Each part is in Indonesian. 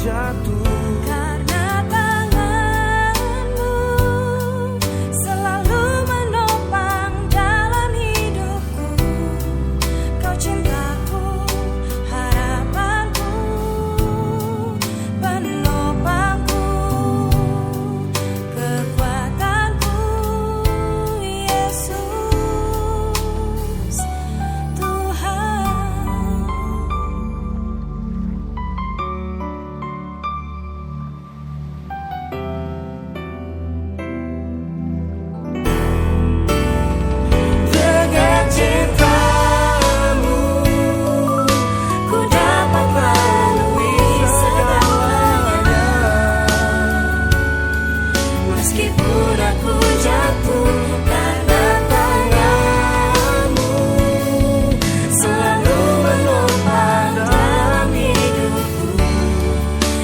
jatuh. Karena tanganmu selalu menopang dalam hidupku. Kau cintaku, harapanku, penopangku, kekuatanku, Yesus Tuhan. Dengan cintamu Ku dapat lalui segalanya. Meskipun aku jatuh, karena tanganmu selalu menopang dalam hidupku.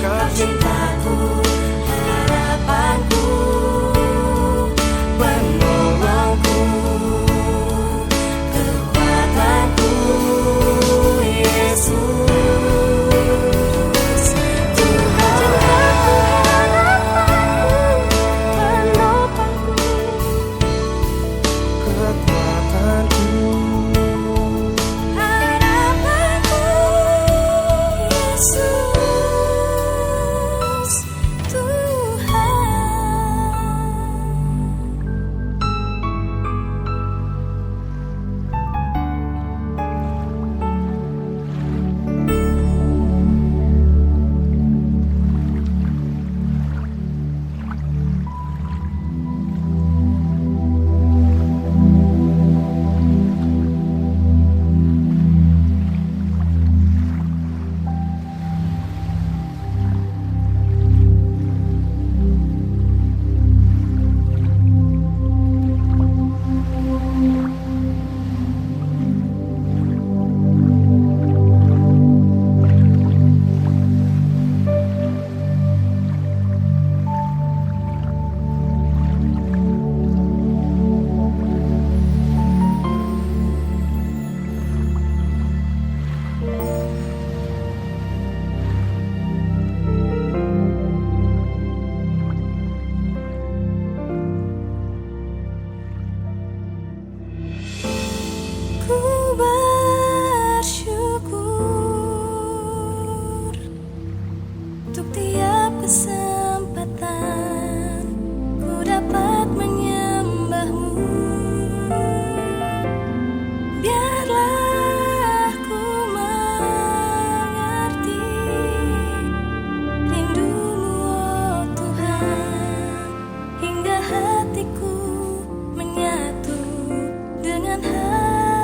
Kau cintaku, harapanku, penolongku, kekuatanku, Yesus Tuhan. Penopangku, kekuatanku. harapanku, Yesus Tuhan. Ku bersyukur untuk tiap kesempatan ku dapat menyembahmu. Biarlah ku mengerti rindumu, oh Tuhan, hingga hatiku menyatu dengan hatimu.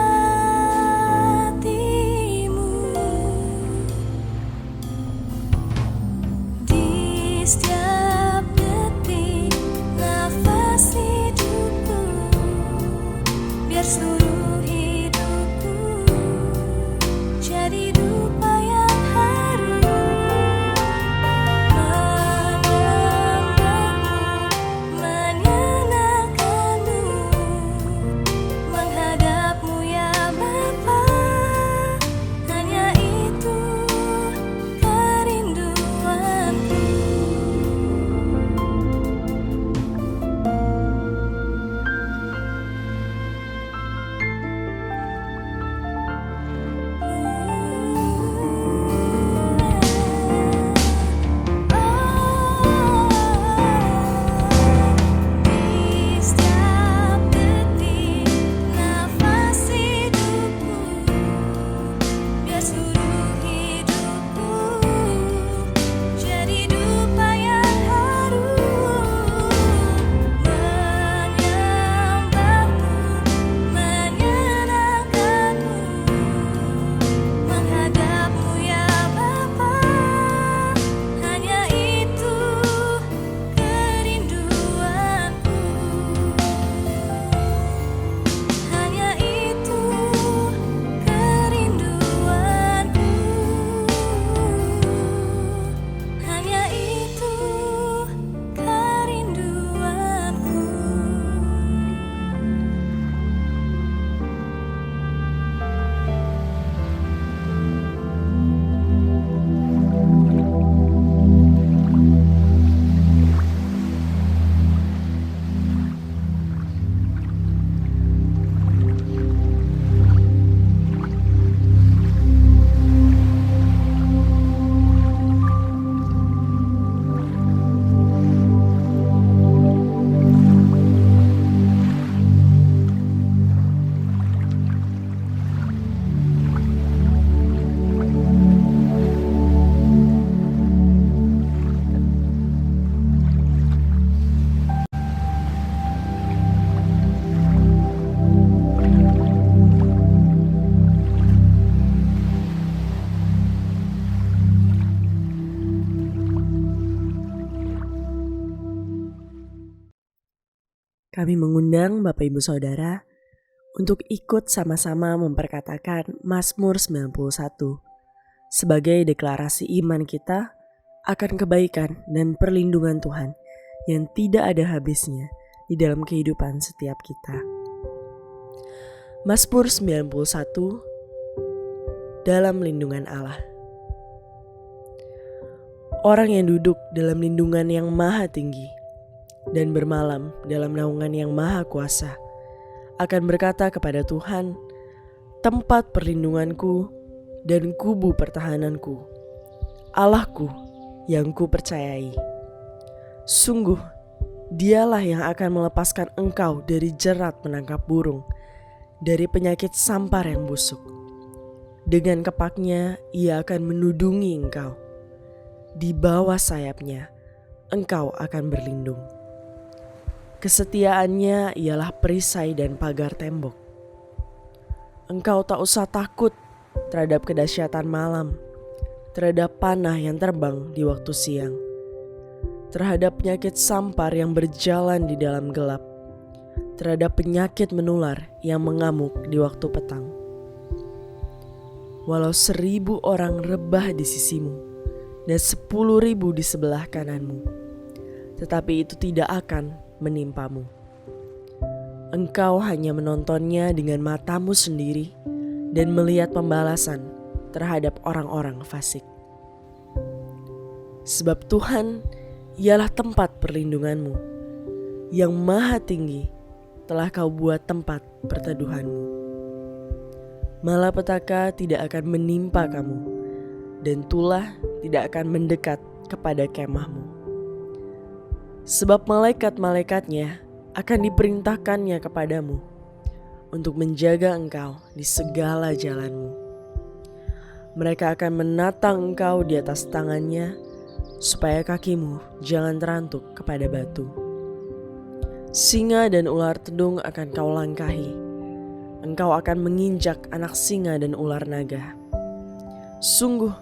Di setiap detik nafas hidupku, biar seluruh hidupku jadi dupa yang harum. Menyembahmu, menyenangkanmu, menghadapmu ya Bapa, hanya itu kerinduanku. Kami mengundang Bapak Ibu Saudara untuk ikut sama-sama memperkatakan Mazmur 91 sebagai deklarasi iman kita akan kebaikan dan perlindungan Tuhan yang tidak ada habisnya di dalam kehidupan setiap kita. Mazmur 91 dalam lindungan Allah. Orang yang duduk dalam lindungan yang maha tinggi dan bermalam dalam naungan yang maha kuasa akan berkata kepada Tuhan, tempat perlindunganku dan kubu pertahananku, Allahku yang ku percayai. Sungguh, dialah yang akan melepaskan engkau dari jerat menangkap burung, dari penyakit sampar yang busuk. Dengan kepaknya ia akan menudungi engkau. Di bawah sayapnya engkau akan berlindung. Kesetiaannya ialah perisai dan pagar tembok. Engkau tak usah takut terhadap kedahsyatan malam, terhadap panah yang terbang di waktu siang, terhadap penyakit sampar yang berjalan di dalam gelap, terhadap penyakit menular yang mengamuk di waktu petang. Walau 1000 orang rebah di sisimu dan 10.000 di sebelah kananmu, tetapi itu tidak akan menimpamu. Engkau hanya menontonnya dengan matamu sendiri dan melihat pembalasan terhadap orang-orang fasik. Sebab Tuhan ialah tempat perlindunganmu, yang maha tinggi telah kau buat tempat perteduhanmu. Malapetaka tidak akan menimpa kamu, dan tulah tidak akan mendekat kepada kemahmu. Sebab malaikat-malaikatnya akan diperintahkannya kepadamu untuk menjaga engkau di segala jalanmu. Mereka akan menatang engkau di atas tangannya, supaya kakimu jangan terantuk kepada batu. Singa dan ular tedung akan kau langkahi. Engkau akan menginjak anak singa dan ular naga. Sungguh,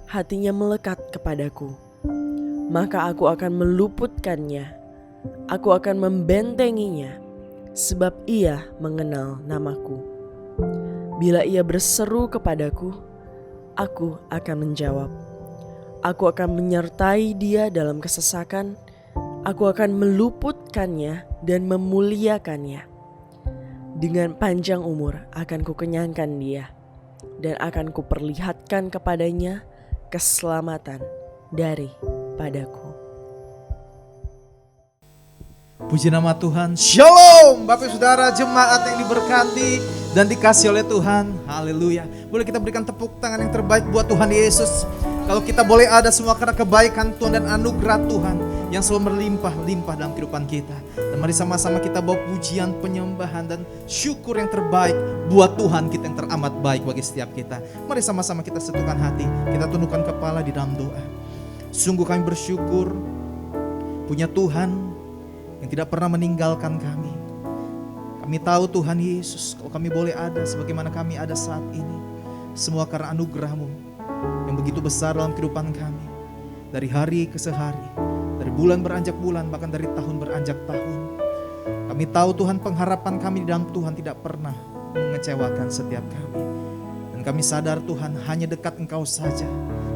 hatinya melekat kepadaku, maka aku akan meluputkannya. Aku akan membentenginya, sebab ia mengenal namaku. Bila ia berseru kepadaku, aku akan menjawab. Aku akan menyertai dia dalam kesesakan. Aku akan meluputkannya dan memuliakannya. Dengan panjang umur akan kukenyangkan dia, dan akan kuperlihatkan kepadanya keselamatan daripadaku. Puji nama Tuhan. Shalom Bapak Saudara jemaat yang diberkati dan dikasih oleh Tuhan. Haleluya. Boleh kita berikan tepuk tangan yang terbaik buat Tuhan Yesus. Kalau kita boleh ada semua karena kebaikan Tuhan dan anugerah Tuhan yang selalu berlimpah-limpah dalam kehidupan kita. Dan mari sama-sama kita bawa pujian, penyembahan dan syukur yang terbaik buat Tuhan kita yang teramat baik bagi setiap kita. Mari sama-sama kita satukan hati, kita tundukkan kepala di dalam doa. Sungguh kami bersyukur punya Tuhan yang tidak pernah meninggalkan kami. Kami tahu Tuhan Yesus, kalau kami boleh ada sebagaimana kami ada saat ini, semua karena anugerah-Mu yang begitu besar dalam kehidupan kami. Dari hari ke sehari, dari bulan beranjak bulan, bahkan dari tahun beranjak tahun. Kami tahu Tuhan pengharapan kami di dalam Tuhan tidak pernah mengecewakan setiap kami. Dan kami sadar Tuhan hanya dekat Engkau saja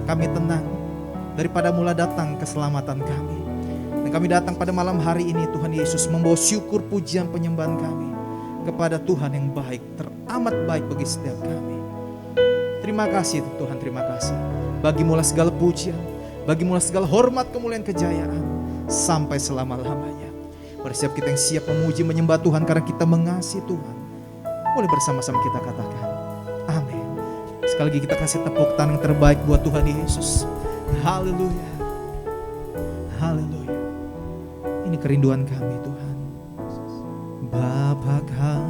kami tenang, daripada mula datang keselamatan kami. Dan kami datang pada malam hari ini Tuhan Yesus membawa syukur, pujian, penyembahan kami kepada Tuhan yang baik, teramat baik bagi setiap kami. Terima kasih Tuhan, terima kasih. Bagi-Mu segala pujian, bagi-Mu segala hormat, kemuliaan, kejayaan sampai selama-lamanya. Mari setiap kita yang siap memuji, menyembah Tuhan karena kita mengasihi Tuhan, boleh bersama-sama kita katakan amin. Sekali lagi kita kasih tepuk tangan yang terbaik buat Tuhan Yesus. Haleluya, haleluya. Ini kerinduan kami Tuhan. Bapa kau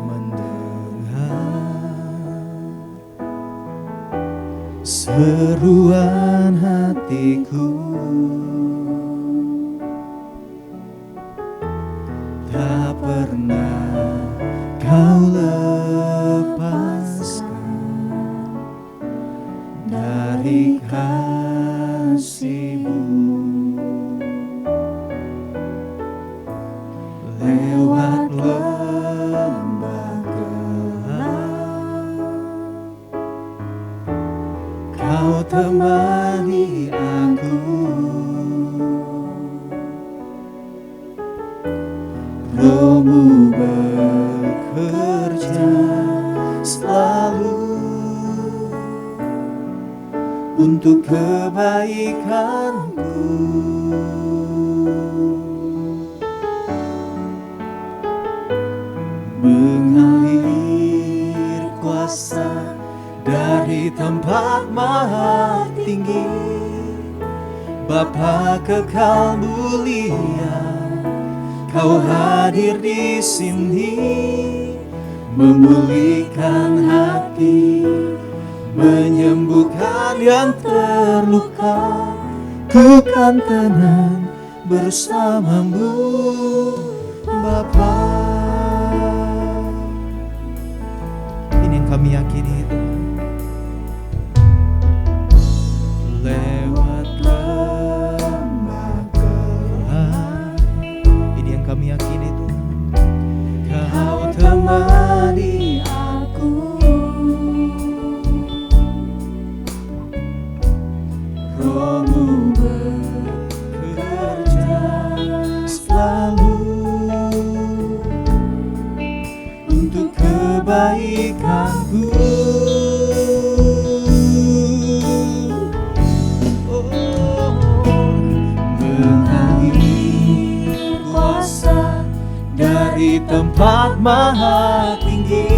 mendengar seruan hatiku, tak pernah kau lepaskan dari kasih-Mu. temani aku. Rohmu bekerja selalu untuk kebaikanku. Mengalir kuasa dari tempat maha tinggi, Bapa kekal mulia, Kau hadir di sini, memulihkan hati, menyembuhkan yang terluka. Ku kan tenang bersamamu, Bapa. Ini yang kami yakini, Tuhan. Lewat lembah gelap, ini yang kami yakini, Tuhan. Kau temani aku. Rohmu bekerja selalu untuk kebaikanku. Mengalir kuasa dari tempat maha tinggi,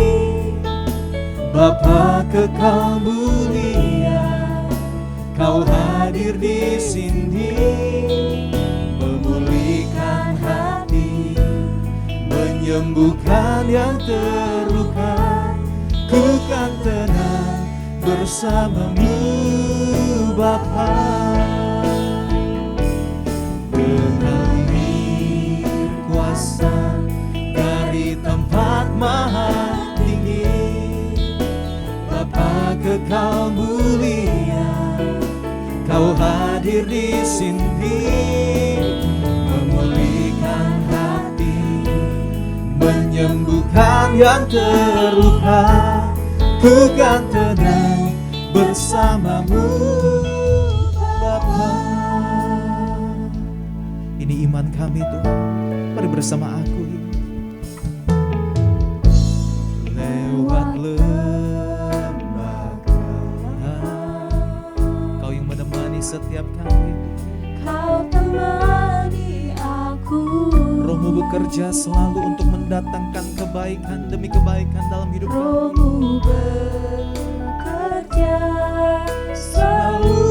Bapa kekal mulia, Kau hadir di sini, memulihkan hati, menyembuhkan yang terluka. Ku kan tenang bersamamu, Bapa. Mengalir kuasa dari tempat maha tinggi, Bapa kekal mulia, Kau hadir di sini, memulihkan hati, menyembuhkan yang terluka. Ku kan tenang bersamamu, Bapa. Ini iman kami, Tuhan. Mari bersama aku. Lewat lembah gelap, Kau yang menemani setiap kami. Kau temani aku. Rohmu bekerja selalu untuk mendatangkan kebaikan demi kebaikan dalam hidup kami. Rohmu bekerja selalu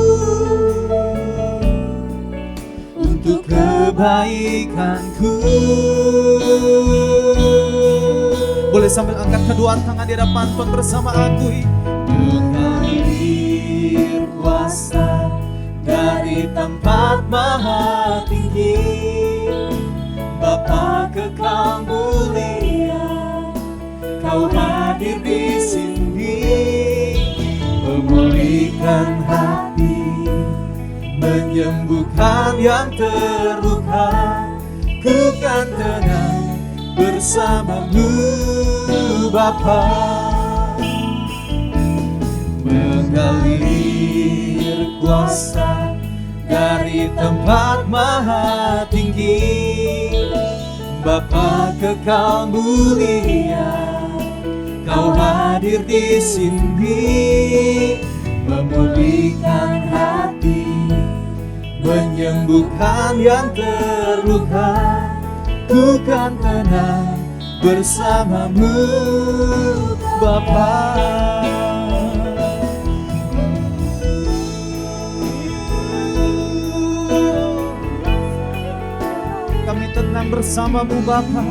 Untuk kebaikanku. Boleh sambil angkat kedua tangan di hadapan Tuhan bersama aku. Mengalir kuasa dari tempat maha tinggi, Bapa kekal mulia, Kau hadir di sini, memulihkan hati, menyembuhkan yang terluka. Ku kan tenang bersamamu, Bapa. Mengalir kuasa dari tempat maha tinggi, Bapa kekal mulia, Kau hadir di sini, memulihkan hati, menyembuhkan yang terluka. Ku kan tenang bersamamu, Bapa. Kami tenang bersamamu, Bapa.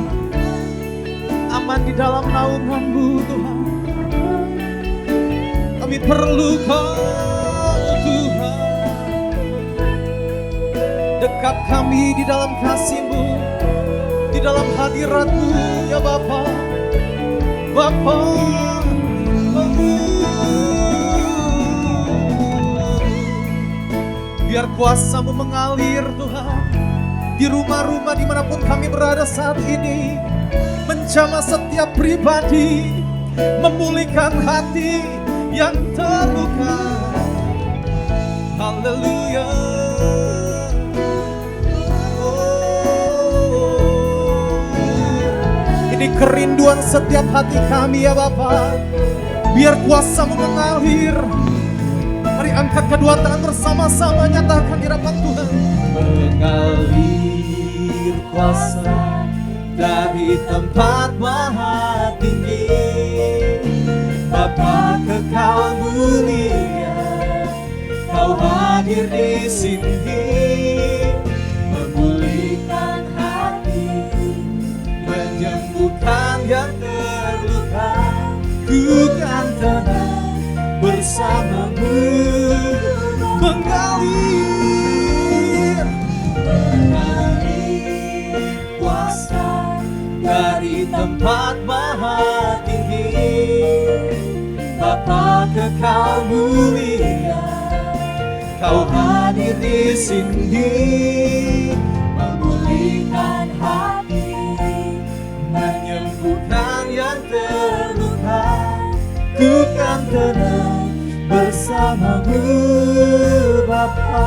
Aman di dalam naungan-Mu, Tuhan. Kami perlu Kau, Tuhan. Dekat kami di dalam kasih-Mu, di dalam hadirat-Mu, ya Bapa. Bapa, biar kuasa-Mu mengalir, Tuhan, di rumah-rumah dimanapun kami berada saat ini, menjamah setiap pribadi, memulihkan hati yang terluka. Haleluya. Ini kerinduan setiap hati kami ya Bapa. Biar kuasa-Mu mengalir. Mari angkat kedua tangan bersama-sama, nyatakan di hadapan Tuhan. Mengalir kuasa dari tempat maha tinggi, Bapa kekal mulia, Kau hadir di sini, memulihkan hatiku, menyembuhkan yang terluka. Ku kan tenang bersama-Mu, mengalir kuasa dari tempat maha tinggi, Bapa kekal mulia, Kau hadir di sini, memulihkan hati, menyembuhkan yang terluka. Ku kan tenang bersama-Mu Bapa.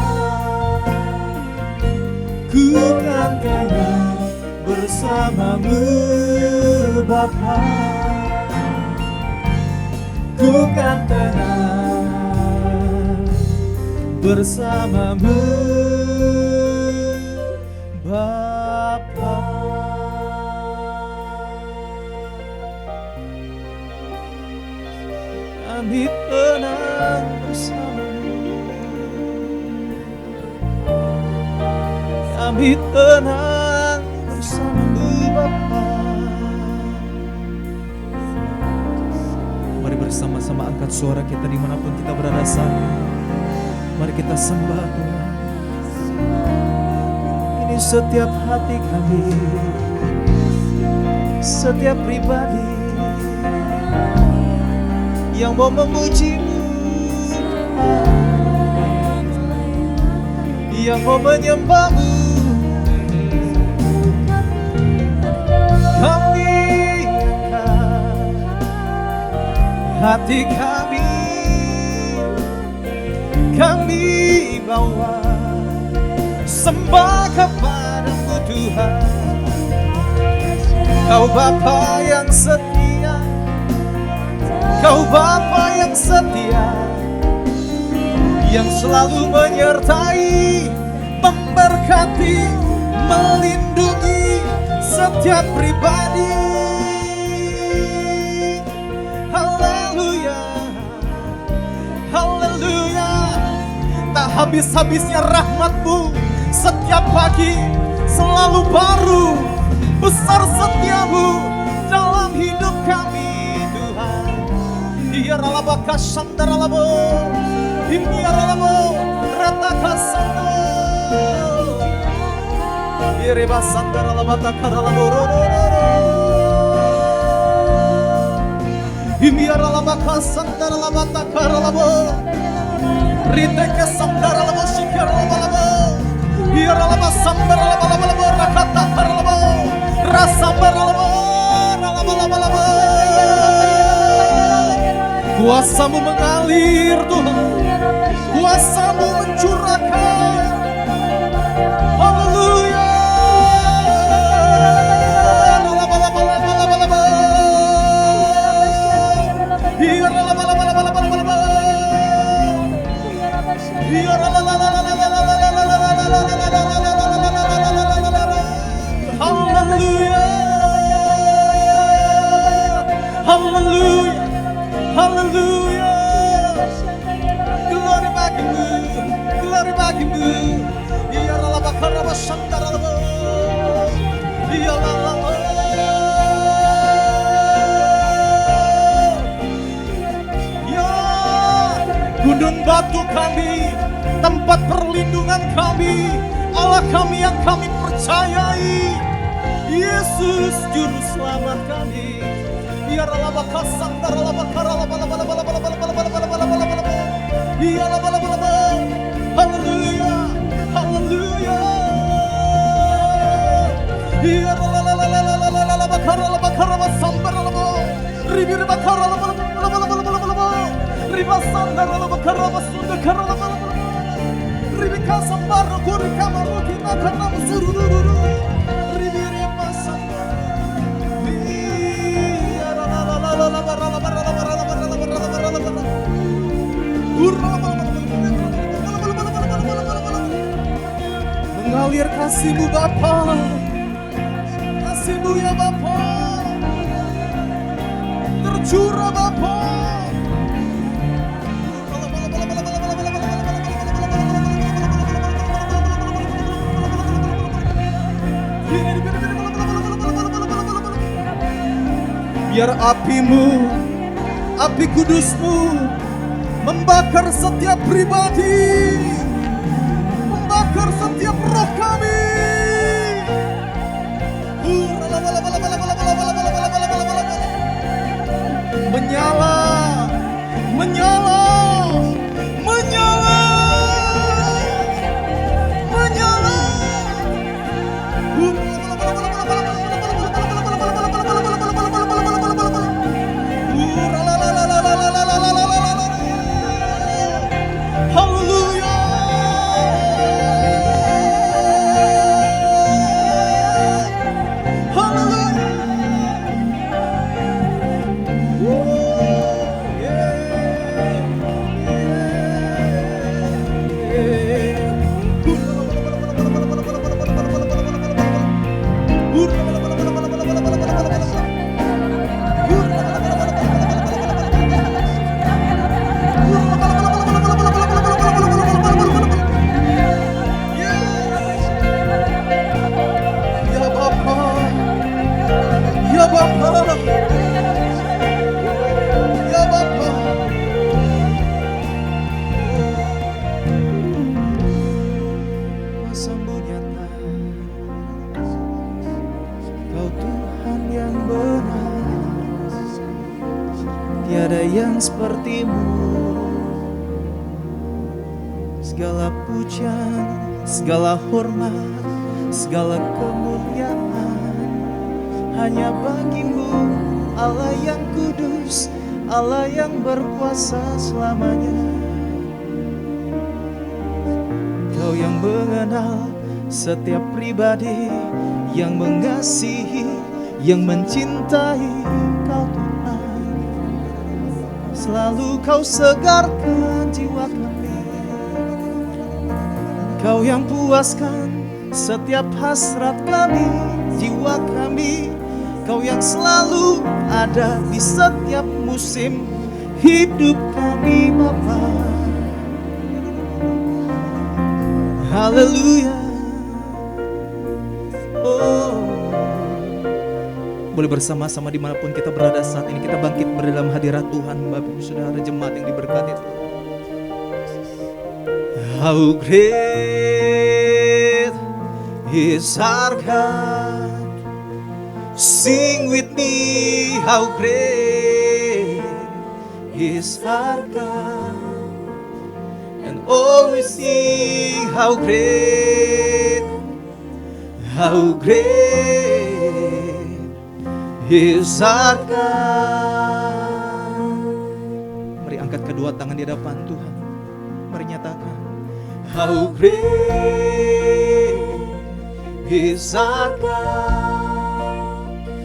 Ku kan tenang bersama-Mu Bapa. Ku kan tenang bersama-Mu Bapa. Kami tenang bersama-Mu, kami tenang bersama-Mu Bapa. Mari bersama-sama angkat suara kita dimanapun kita berada saat ini. Mari kita sembah Tuhan. Ini setiap hati kami, setiap pribadi yang mau memuji-Mu, yang mau menyembah-Mu. Kami angkat hati kami bawa sembah kepada-Mu Tuhan. Kau Bapa yang setia, Kau Bapa yang setia, yang selalu menyertai, memberkati, melindungi setiap pribadi. Haleluya, haleluya. Tak habis-habisnya rahmat-Mu setiap pagi, selalu baru. Besar setiamu dalam hidup kami Tuhan. Iyaralabaka sandaralabo, imiyaralabo, ratakasando. Iyareba sandaralabata karalabo, imiyaralabaka sandaralabata karalabo, riteke sandaralabo shikaralabo, iyaralaba sandaralabo, rakata karalabo, rasa beralabo, ralabo. Kuasa-Mu mengalir Tuhan, Kuasa-Mu mencurahkan. Haleluya. Haleluya, haleluya. Glory bagi-Mu, glory bagi-Mu. Ya Allah bakaraba sandaralabo, ya Allah. Ya gunung batu kami, tempat perlindungan kami, Allah kami yang kami percayai, Yesus juru selamat kami. Ya Allah bakasan daralaba karalaba. Ya Allah, haleluya, haleluya. Ya Allah bakaralaba sambaralaba, ribir bakaralaba, riba sandaralaba karaba sunda karalaba. Ribika sambaro kuri kamaru kita karena musururu. Ribiri pasang. Mengalir kasih-Mu Bapa, kasih-Mu ya Bapa, tercurah Bapa. Biar api-Mu, api kudus-Mu membakar setiap pribadi, membakar setiap roh kami. Menyala, menyala, menyala, menyala. Haleluya. Ya Bapa, ya Bapa. Kuasa-Mu nyata, Kau Tuhan yang benar, tiada yang seperti-Mu. Segala pujian, segala hormat, segala kemuliaan hanya bagi-Mu, Allah yang kudus, Allah yang berkuasa selamanya. Kau yang mengenal setiap pribadi, yang mengasihi, yang mencintai. Kau Tuhan, selalu Kau segarkan jiwa kami. Kau yang puaskan setiap hasrat kami, jiwa kami. Kau yang selalu ada di setiap musim hidup kami Bapa. Haleluya. Oh, boleh bersama-sama dimanapun kita berada saat ini, kita bangkit berada dalam hadirat Tuhan. Bapak Ibu Saudara jemaat yang diberkati Tuhan. How great is our God. Sing with me, how great is our God. And always sing, how great is our God. Mari angkat kedua tangan di hadapan Tuhan. Mari nyatakan, how great is our God.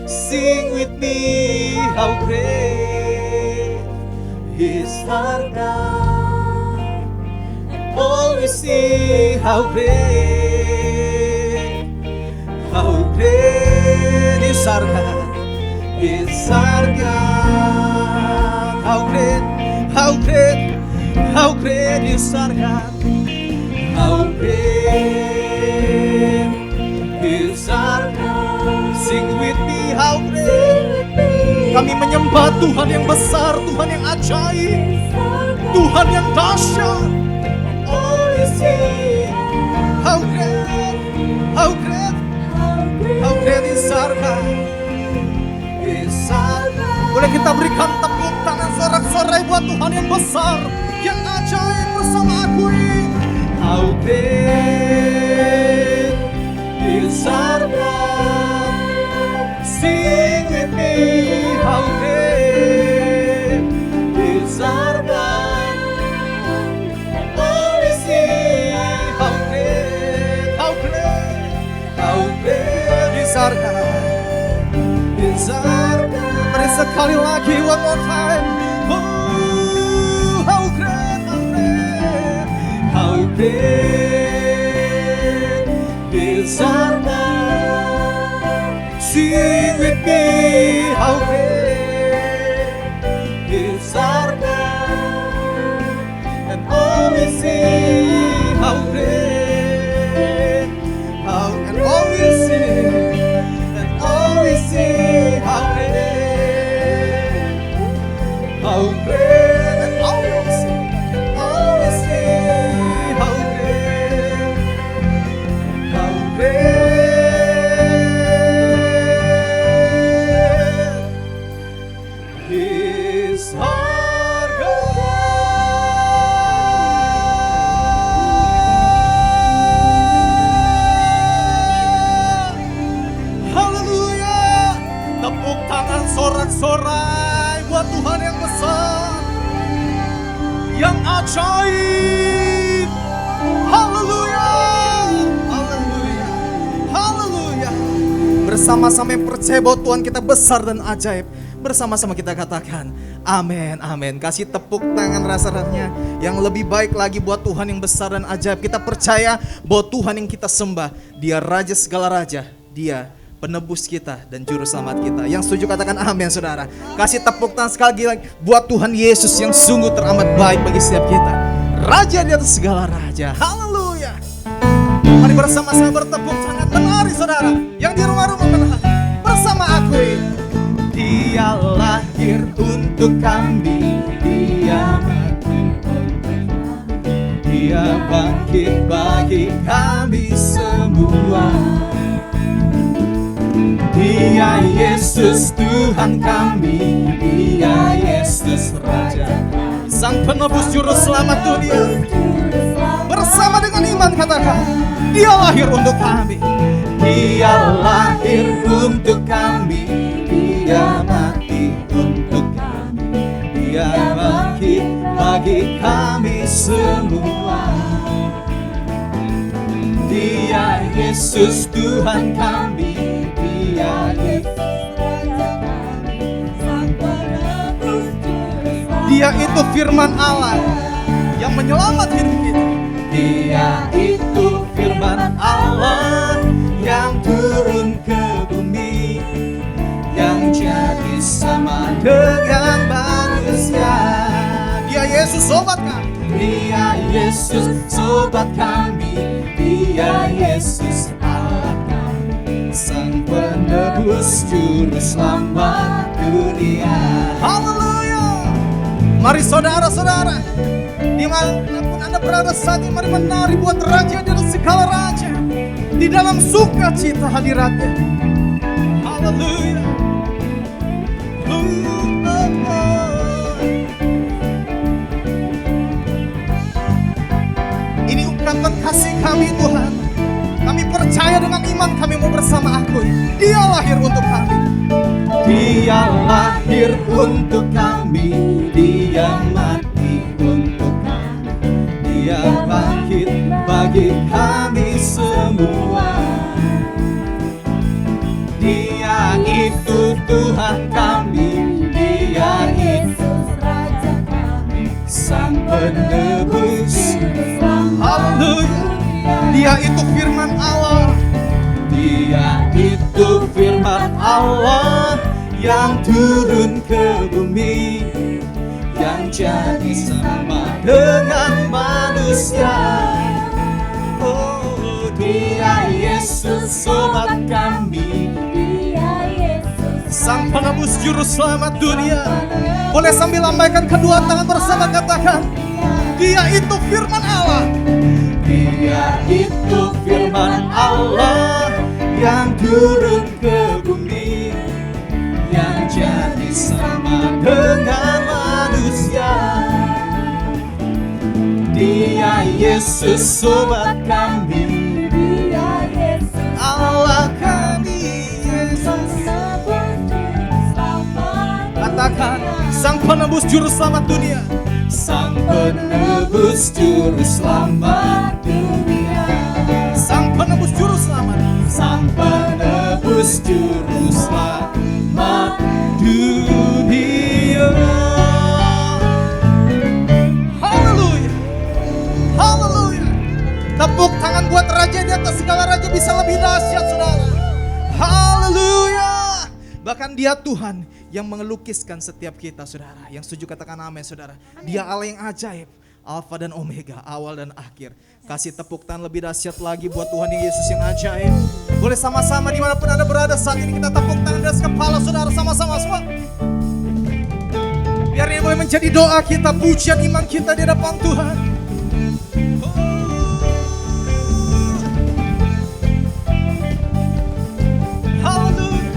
Sing with me, how great is our God. And always sing, how great is our God, is our God. How great is our God. How great is our God. Sing with me, how great. Kami menyembah Tuhan yang besar, Tuhan yang ajaib, Tuhan yang dahsyat. Always sing, how great is our God. Boleh kita berikan tepuk tangan sorak-sorai buat Tuhan yang besar, yang ajaib bersama aku ini. How great is our God. Sing with me, how great is our God. Always sing, besar. Mari sekali lagi, one more time. Oh, how great, how great, how great, besarnya. Sing with me, how great, besarnya. And always sing, how great, how, and always sing, and always sing, how great, how great, and always sing, how great, how great. His heart Haleluya. Tepuk tangan sorak-sorai buat Tuhan yang besar, yang ajaib. Haleluya. Haleluya. Haleluya. Bersama-sama yang percaya bahwa Tuhan kita besar dan ajaib, bersama-sama kita katakan amin, amin. Kasih tepuk tangan rasa-rasanya yang lebih baik lagi buat Tuhan yang besar dan ajaib. Kita percaya bahwa Tuhan yang kita sembah, Dia Raja segala raja, Dia penebus kita dan juru selamat kita. Yang setuju katakan amin, saudara. Kasih tepuk tangan sekali lagi buat Tuhan Yesus yang sungguh teramat baik bagi setiap kita. Raja di atas segala raja. Haleluya. Mari bersama-sama bertepuk tangan, menari saudara. Yang di rumah-rumah menari bersama aku. Dia lahir untuk kami, Dia mati untuk kami, Dia bangkit bagi kami semua. Dia Yesus Tuhan kami, Dia Yesus Raja, Sang penebus juru selamat dunia. Bersama dengan iman katakan, Dia lahir untuk kami, Dia lahir untuk kami, Dia mati untuk kami, Dia bangkit bagi kami semua. Dia Yesus Tuhan kami, Dia Yesus Raja kami, Sang penebus juru selamat. Dia itu firman Allah yang menyelamat hidup kita. Dia itu firman Allah yang turun ke bumi, yang jadi sama dengan manusia. Dia Yesus sobat kami, Dia Yesus sobat kami, Dia Yesus Allah kami, Sang penebus juru selamat dunia. Haleluya. Mari saudara-saudara, dimanapun Anda berada saat ini, mari menari buat Raja dari segala raja, di dalam sukacita hadiratnya. Haleluya. Ini ungkapan kasih kami Tuhan. Kami percaya dengan iman kami mau bersama aku. Dia lahir untuk kami, Dia lahir untuk kami, Dia mati untuk kami, Dia bangkit bagi kami semua. Dia itu Tuhan kami, Dia Yesus Raja kami, Sang penebus. Haleluya. Dia itu firman Allah, Dia itu firman Allah yang turun ke bumi, yang jadi sama dengan manusia. Oh, Dia Yesus sobat kami, Dia Yesus Sang penebus juru selamat dunia. Boleh sambil lambaikan kedua tangan bersama katakan, Dia itu firman Allah, Dia itu firman Allah yang turun ke bumi, yang jadi sama dengan manusia. Dia Yesus sobat kami, Dia Yesus Allah kami, Yesus. Katakan, Sang penebus juru selamat dunia, Sang penebus juru selamat dunia, Sang penebus juru selamat, Sang penebus juru selamat Tepuk tangan buat raja di atas segala raja, bisa lebih dahsyat saudara. Haleluya. Bahkan dia Tuhan yang mengelukiskan setiap kita saudara. Yang setuju katakan amin saudara. Dia Allah yang ajaib, Alfa dan Omega, awal dan akhir. Kasih tepuk tangan lebih dahsyat lagi buat Tuhan Yesus yang ajaib. Boleh sama-sama dimanapun Anda berada saat ini kita tepuk tangan di atas kepala saudara sama-sama semua. Biar ini boleh menjadi doa kita, pujian iman kita di hadapan Tuhan. Haleluya.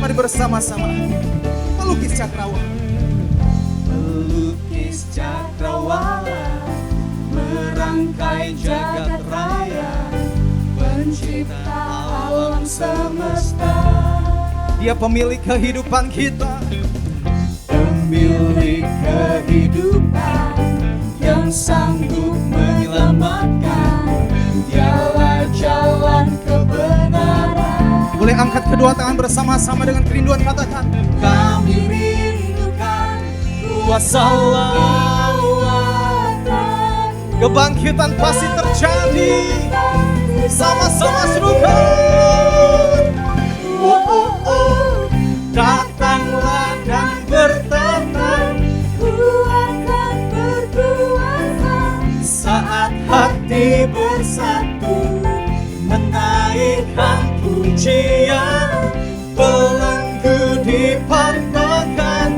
Mari bersama-sama melukis cakrawala. Melukis cakrawala, merangkai jagat raya, pencipta alam semesta. Dia pemilik kehidupan kita, pemilik kehidupan yang sanggup menyelamatkan. Dialah jalan kebenaran. Boleh angkat kedua tangan bersama-sama dengan kerinduan katakan, kami rindukan kuasa lawatan. Kebangkitan pasti terjadi. Sama-sama serukan. Oh, oh, oh. Datanglah dan bertata, Kuatkan berkuasa, saat hati bersatu, menaikkan pujian, belenggu dipantulkan,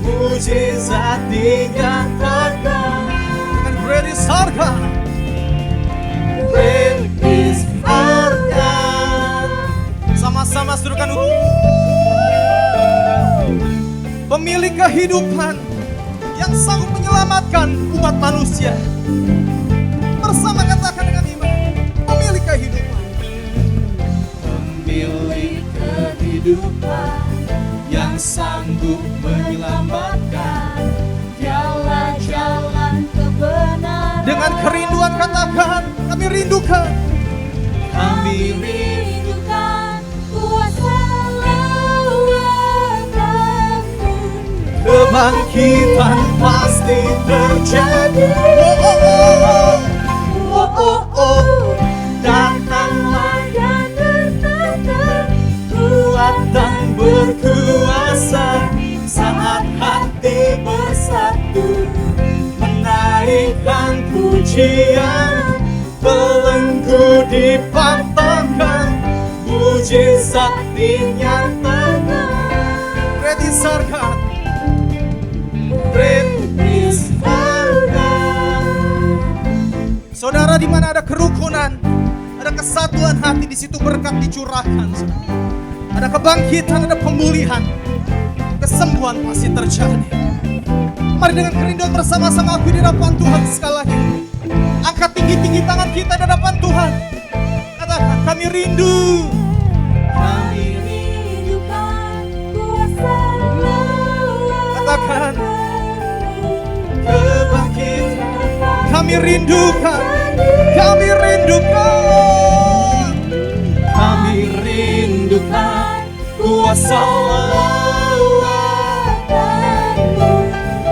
mujizat dinyatakan. Dengan great is our God. Great is our God. Sama-sama serukan. Pemilik kehidupan yang sanggup menyelamatkan umat manusia. Bersama katakan dengan iman, pemilik kehidupan. Pemilik kehidupan yang sanggup menyelamatkan. Dialah jalan kebenaran. Dengan kerinduan katakan, kami rindukan. Kami rindukan kuasa lawatanmu. kebangkitan pasti terjadi. Oh, oh, oh. Oh, oh, oh. Datanglah Dan bertata, kuat dan berkuasa, saat hati bersatu, menaikkan pujian, belenggu dipantulkan, mujizat dinyatakan. Great is our God. Great is our God. Saudara, di mana ada kerukunan, ada kesatuan hati, di situ berkat dicurahkan. Saudara. Ada kebangkitan, ada pemulihan, kesembuhan pasti terjadi. Mari dengan kerinduan bersama-sama aku di hadapan Tuhan sekali lagi. Angkat tinggi-tinggi tangan kita di hadapan Tuhan. Katakan, kami rindu. Kami rindukan kuasa lawatanmu. katakan, kebangkitan. Kami rindukan. Kami rindukan. Kami rindukan kuasa Lawatanmu.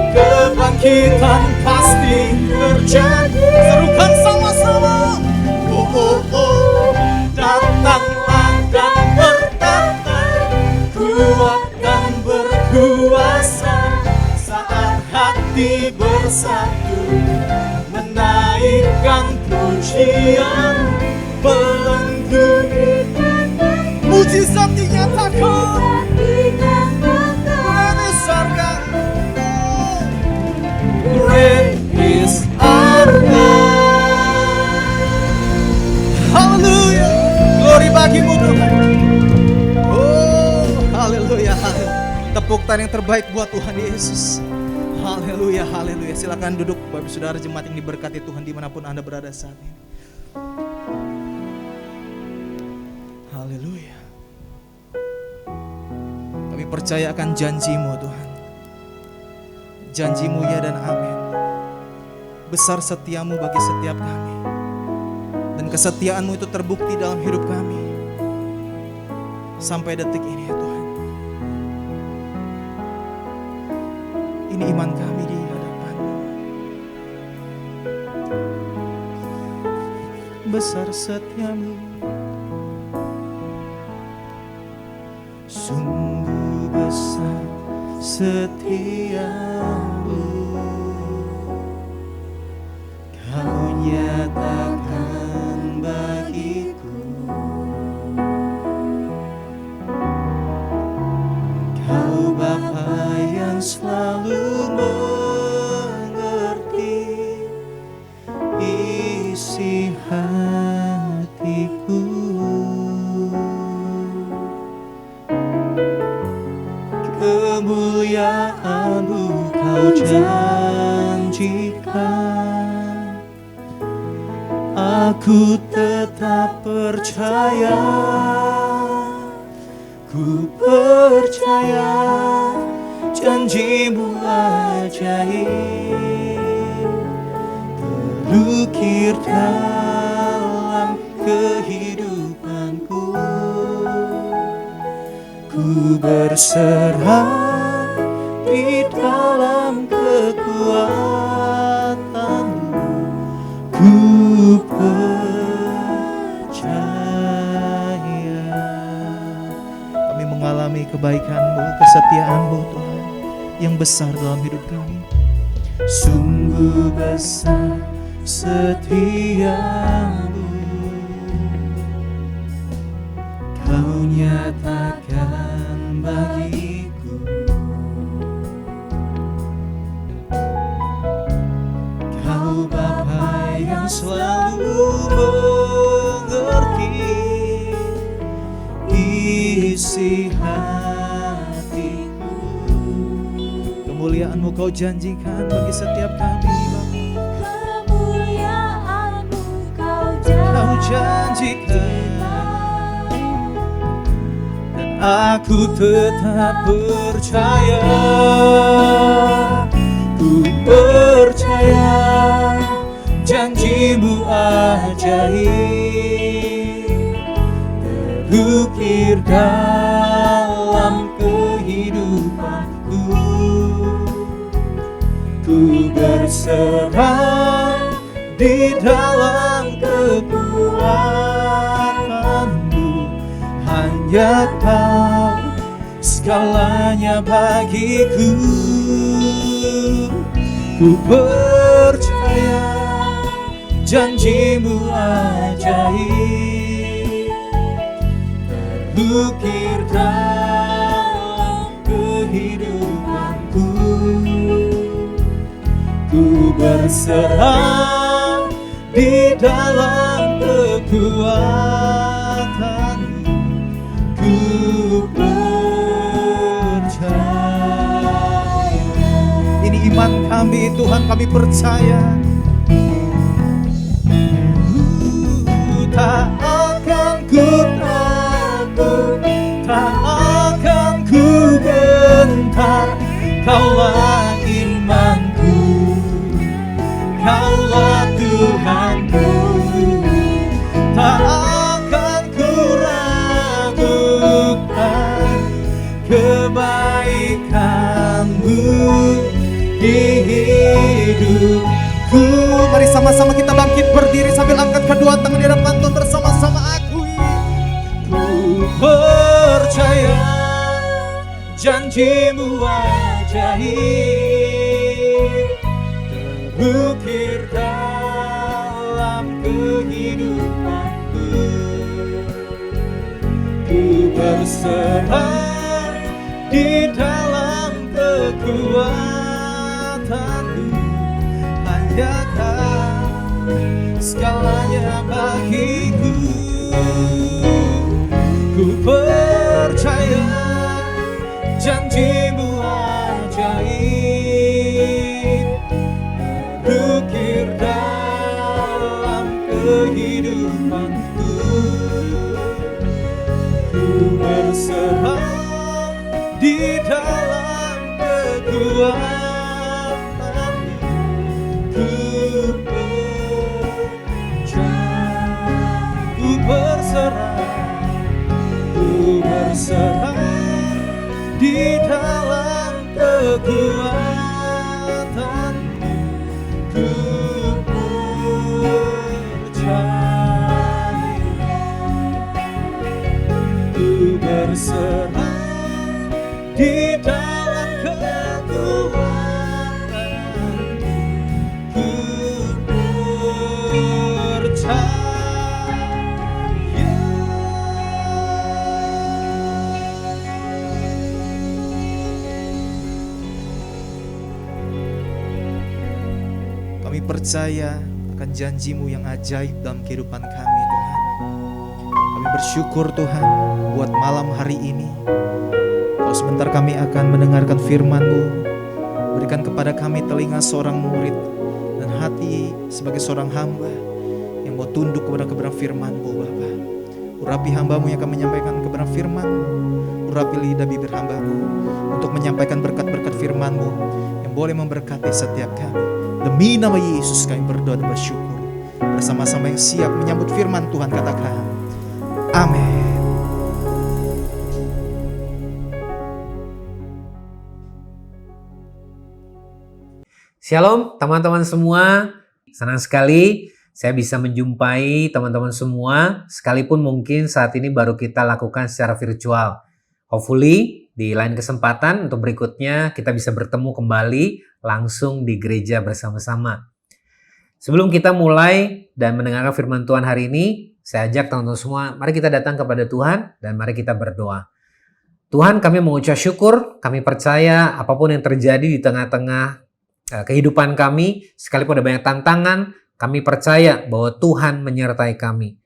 kebangkitan pasti terjadi. Serukan sama-sama. Oh, oh, oh. Datanglah dan bertata, kuat dan berkuasa, saat hati bersatu, menaikkan pujian, belenggu mujizat dinyatakan. Great is our God. Haleluya. Glory bagimu Tuhan. Oh, haleluya. Tepuk tangan yang terbaik buat Tuhan Yesus. Haleluya, haleluya. Silakan duduk Bapak Saudara jemaat yang diberkati Tuhan dimanapun Anda berada saat ini. Haleluya. Kami percaya akan janji-Mu Tuhan. Janji-Mu ya dan amin. Besar setiamu bagi setiap kami. Dan kesetiaan-Mu itu terbukti dalam hidup kami. Sampai detik ini ya Tuhan. Ini iman kami di hadapan-Mu. Besar setia-Mu, sungguh besar setia-Mu. Kau nyatakan bagiku, Kau Bapa yang selalu mengerti isi hatiku. Kemuliaan-Mu Kau janjikan, aku tetap percaya. Ku percaya janji-Mu ajaib terukir dalam kehidupanku. Ku berserah di dalam kekuatan-Mu. Ku percaya. Kami mengalami kebaikan-Mu, kesetiaan-Mu Tuhan yang besar dalam hidup kami. Sungguh besar setia-Mu, Kau nyatakan bagiku. Kau Bapa yang selalu mengerti isi hatiku. Kemuliaan-Mu Kau janjikan bagi setiap kami, Bapa. Kemuliaan-Mu Kau janjikan, dan aku tetap percaya. Ku percaya janji-Mu ajaib terukir dalam kehidupanku. Ku berserah di dalam kekuatan-Mu. Hanya Kau segalanya bagiku. Ku percaya janji-Mu ajaib terukir dalam kehidupanku. Ku berserah di dalam kekuatan-Mu. Ku percaya. Ini iman kami Tuhan, kami percaya. Tak akan ku takut, tak akan ku gentar. Kaulah imanku, Kaulah Tuhanku. Tak akan ku ragukan kebaikan-Mu di hidupku. Mari sama-sama kita bangkit berdiri sambil angkat kedua tangan di hadapan Tuhan, bersama-sama akui. Ku percaya janji-Mu ajaib terukir dalam kehidupanku. Ku berserah di dalam kekuatan-Mu. Hanya Kau segalanya bagiku. Ku percaya janji-Mu ajaib terukir dalam kehidupanku. Ku berserah di dalam kekuatan-Mu. Ku berserah di dalam kekuatan-Mu. Kami percaya akan janji-Mu yang ajaib dalam kehidupan kami Tuhan. Kami bersyukur Tuhan buat malam hari ini. Kalau sebentar kami akan mendengarkan firman-Mu, berikan kepada kami telinga seorang murid dan hati sebagai seorang hamba yang mau tunduk kepada kebenaran firman-Mu Bapa. Urapi hamba-Mu yang akan menyampaikan kebenaran firman-Mu. Urapi lidah bibir hamba-Mu untuk menyampaikan berkat-berkat firman-Mu yang boleh memberkati setiap kami. Demi nama Yesus kami berdoa dan bersyukur. Bersama-sama yang siap menyambut firman Tuhan, katakan amin. Shalom teman-teman semua, senang sekali saya bisa menjumpai teman-teman semua, sekalipun mungkin saat ini baru kita lakukan secara virtual. Hopefully di lain kesempatan untuk berikutnya kita bisa bertemu kembali langsung di gereja bersama-sama. Sebelum kita mulai dan mendengarkan firman Tuhan hari ini, saya ajak teman-teman semua, mari kita datang kepada Tuhan dan mari kita berdoa. Tuhan, kami mengucap syukur, kami percaya apapun yang terjadi di tengah-tengah kehidupan kami, sekalipun ada banyak tantangan, kami percaya bahwa Tuhan menyertai kami.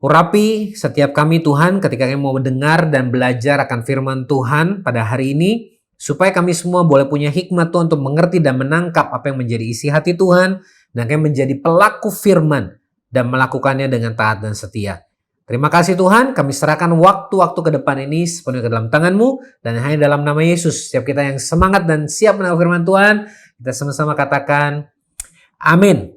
Urapi setiap kami Tuhan ketika kami mau mendengar dan belajar akan firman Tuhan pada hari ini, supaya kami semua boleh punya hikmat Tuhan untuk mengerti dan menangkap apa yang menjadi isi hati Tuhan, dan kami menjadi pelaku firman dan melakukannya dengan taat dan setia. Terima kasih Tuhan, kami serahkan waktu-waktu ke depan ini sepenuhnya ke dalam tangan-Mu, dan hanya dalam nama Yesus, setiap kita yang semangat dan siap mendengar firman Tuhan, kita sama-sama katakan amin.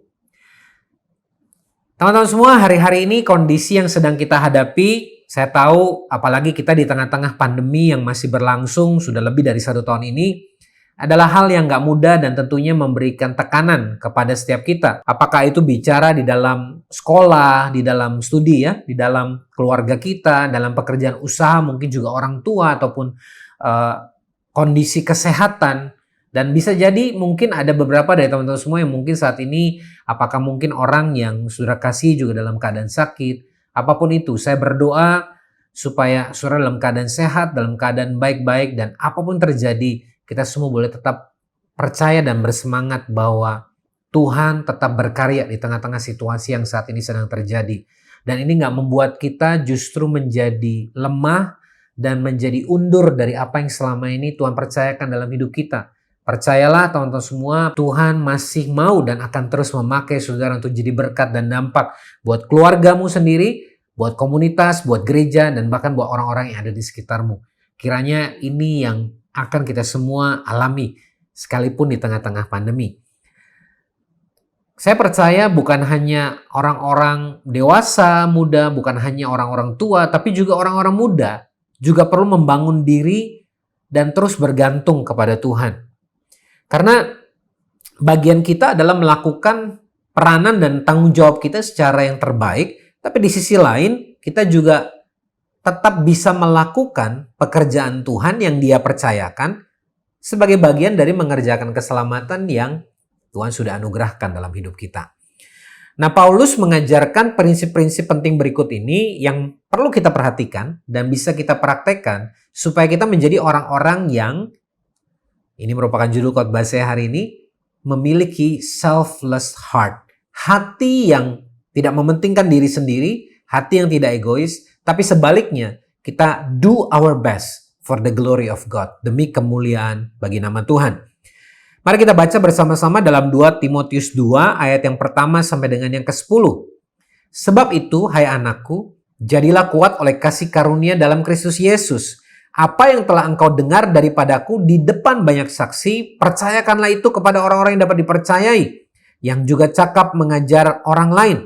Teman-teman semua, hari-hari ini kondisi yang sedang kita hadapi, saya tahu apalagi kita di tengah-tengah pandemi yang masih berlangsung sudah lebih dari 1 tahun ini, adalah hal yang gak mudah dan tentunya memberikan tekanan kepada setiap kita. Apakah itu bicara di dalam sekolah, di dalam studi ya, di dalam keluarga kita, dalam pekerjaan usaha, mungkin juga orang tua ataupun kondisi kesehatan. Dan bisa jadi mungkin ada beberapa dari teman-teman semua yang mungkin saat ini, apakah mungkin orang yang saudara kasih juga dalam keadaan sakit, apapun itu, saya berdoa supaya saudara dalam keadaan sehat, dalam keadaan baik-baik, dan apapun terjadi, kita semua boleh tetap percaya dan bersemangat bahwa Tuhan tetap berkarya di tengah-tengah situasi yang saat ini sedang terjadi. Dan ini gak membuat kita justru menjadi lemah dan menjadi undur dari apa yang selama ini Tuhan percayakan dalam hidup kita. Percayalah teman-teman semua, Tuhan masih mau dan akan terus memakai saudara untuk jadi berkat dan dampak buat keluargamu sendiri, buat komunitas, buat gereja, dan bahkan buat orang-orang yang ada di sekitarmu. Kiranya ini yang akan kita semua alami sekalipun di tengah-tengah pandemi. Saya percaya bukan hanya orang-orang dewasa, muda, bukan hanya orang-orang tua, tapi juga orang-orang muda juga perlu membangun diri dan terus bergantung kepada Tuhan. Karena bagian kita adalah melakukan peranan dan tanggung jawab kita secara yang terbaik, tapi di sisi lain kita juga tetap bisa melakukan pekerjaan Tuhan yang Dia percayakan sebagai bagian dari mengerjakan keselamatan yang Tuhan sudah anugerahkan dalam hidup kita. Nah, Paulus mengajarkan prinsip-prinsip penting berikut ini yang perlu kita perhatikan dan bisa kita praktekkan supaya kita menjadi orang-orang yang, ini merupakan judul khotbah saya hari ini, memiliki selfless heart. Hati yang tidak mementingkan diri sendiri, hati yang tidak egois, tapi sebaliknya kita do our best for the glory of God, demi kemuliaan bagi nama Tuhan. Mari kita baca bersama-sama dalam 2 Timotius 2 ayat yang pertama sampai dengan yang ke-10. Sebab itu, hai anakku, jadilah kuat oleh kasih karunia dalam Kristus Yesus. Apa yang telah engkau dengar daripadaku di depan banyak saksi, percayakanlah itu kepada orang-orang yang dapat dipercayai, yang juga cakap mengajar orang lain.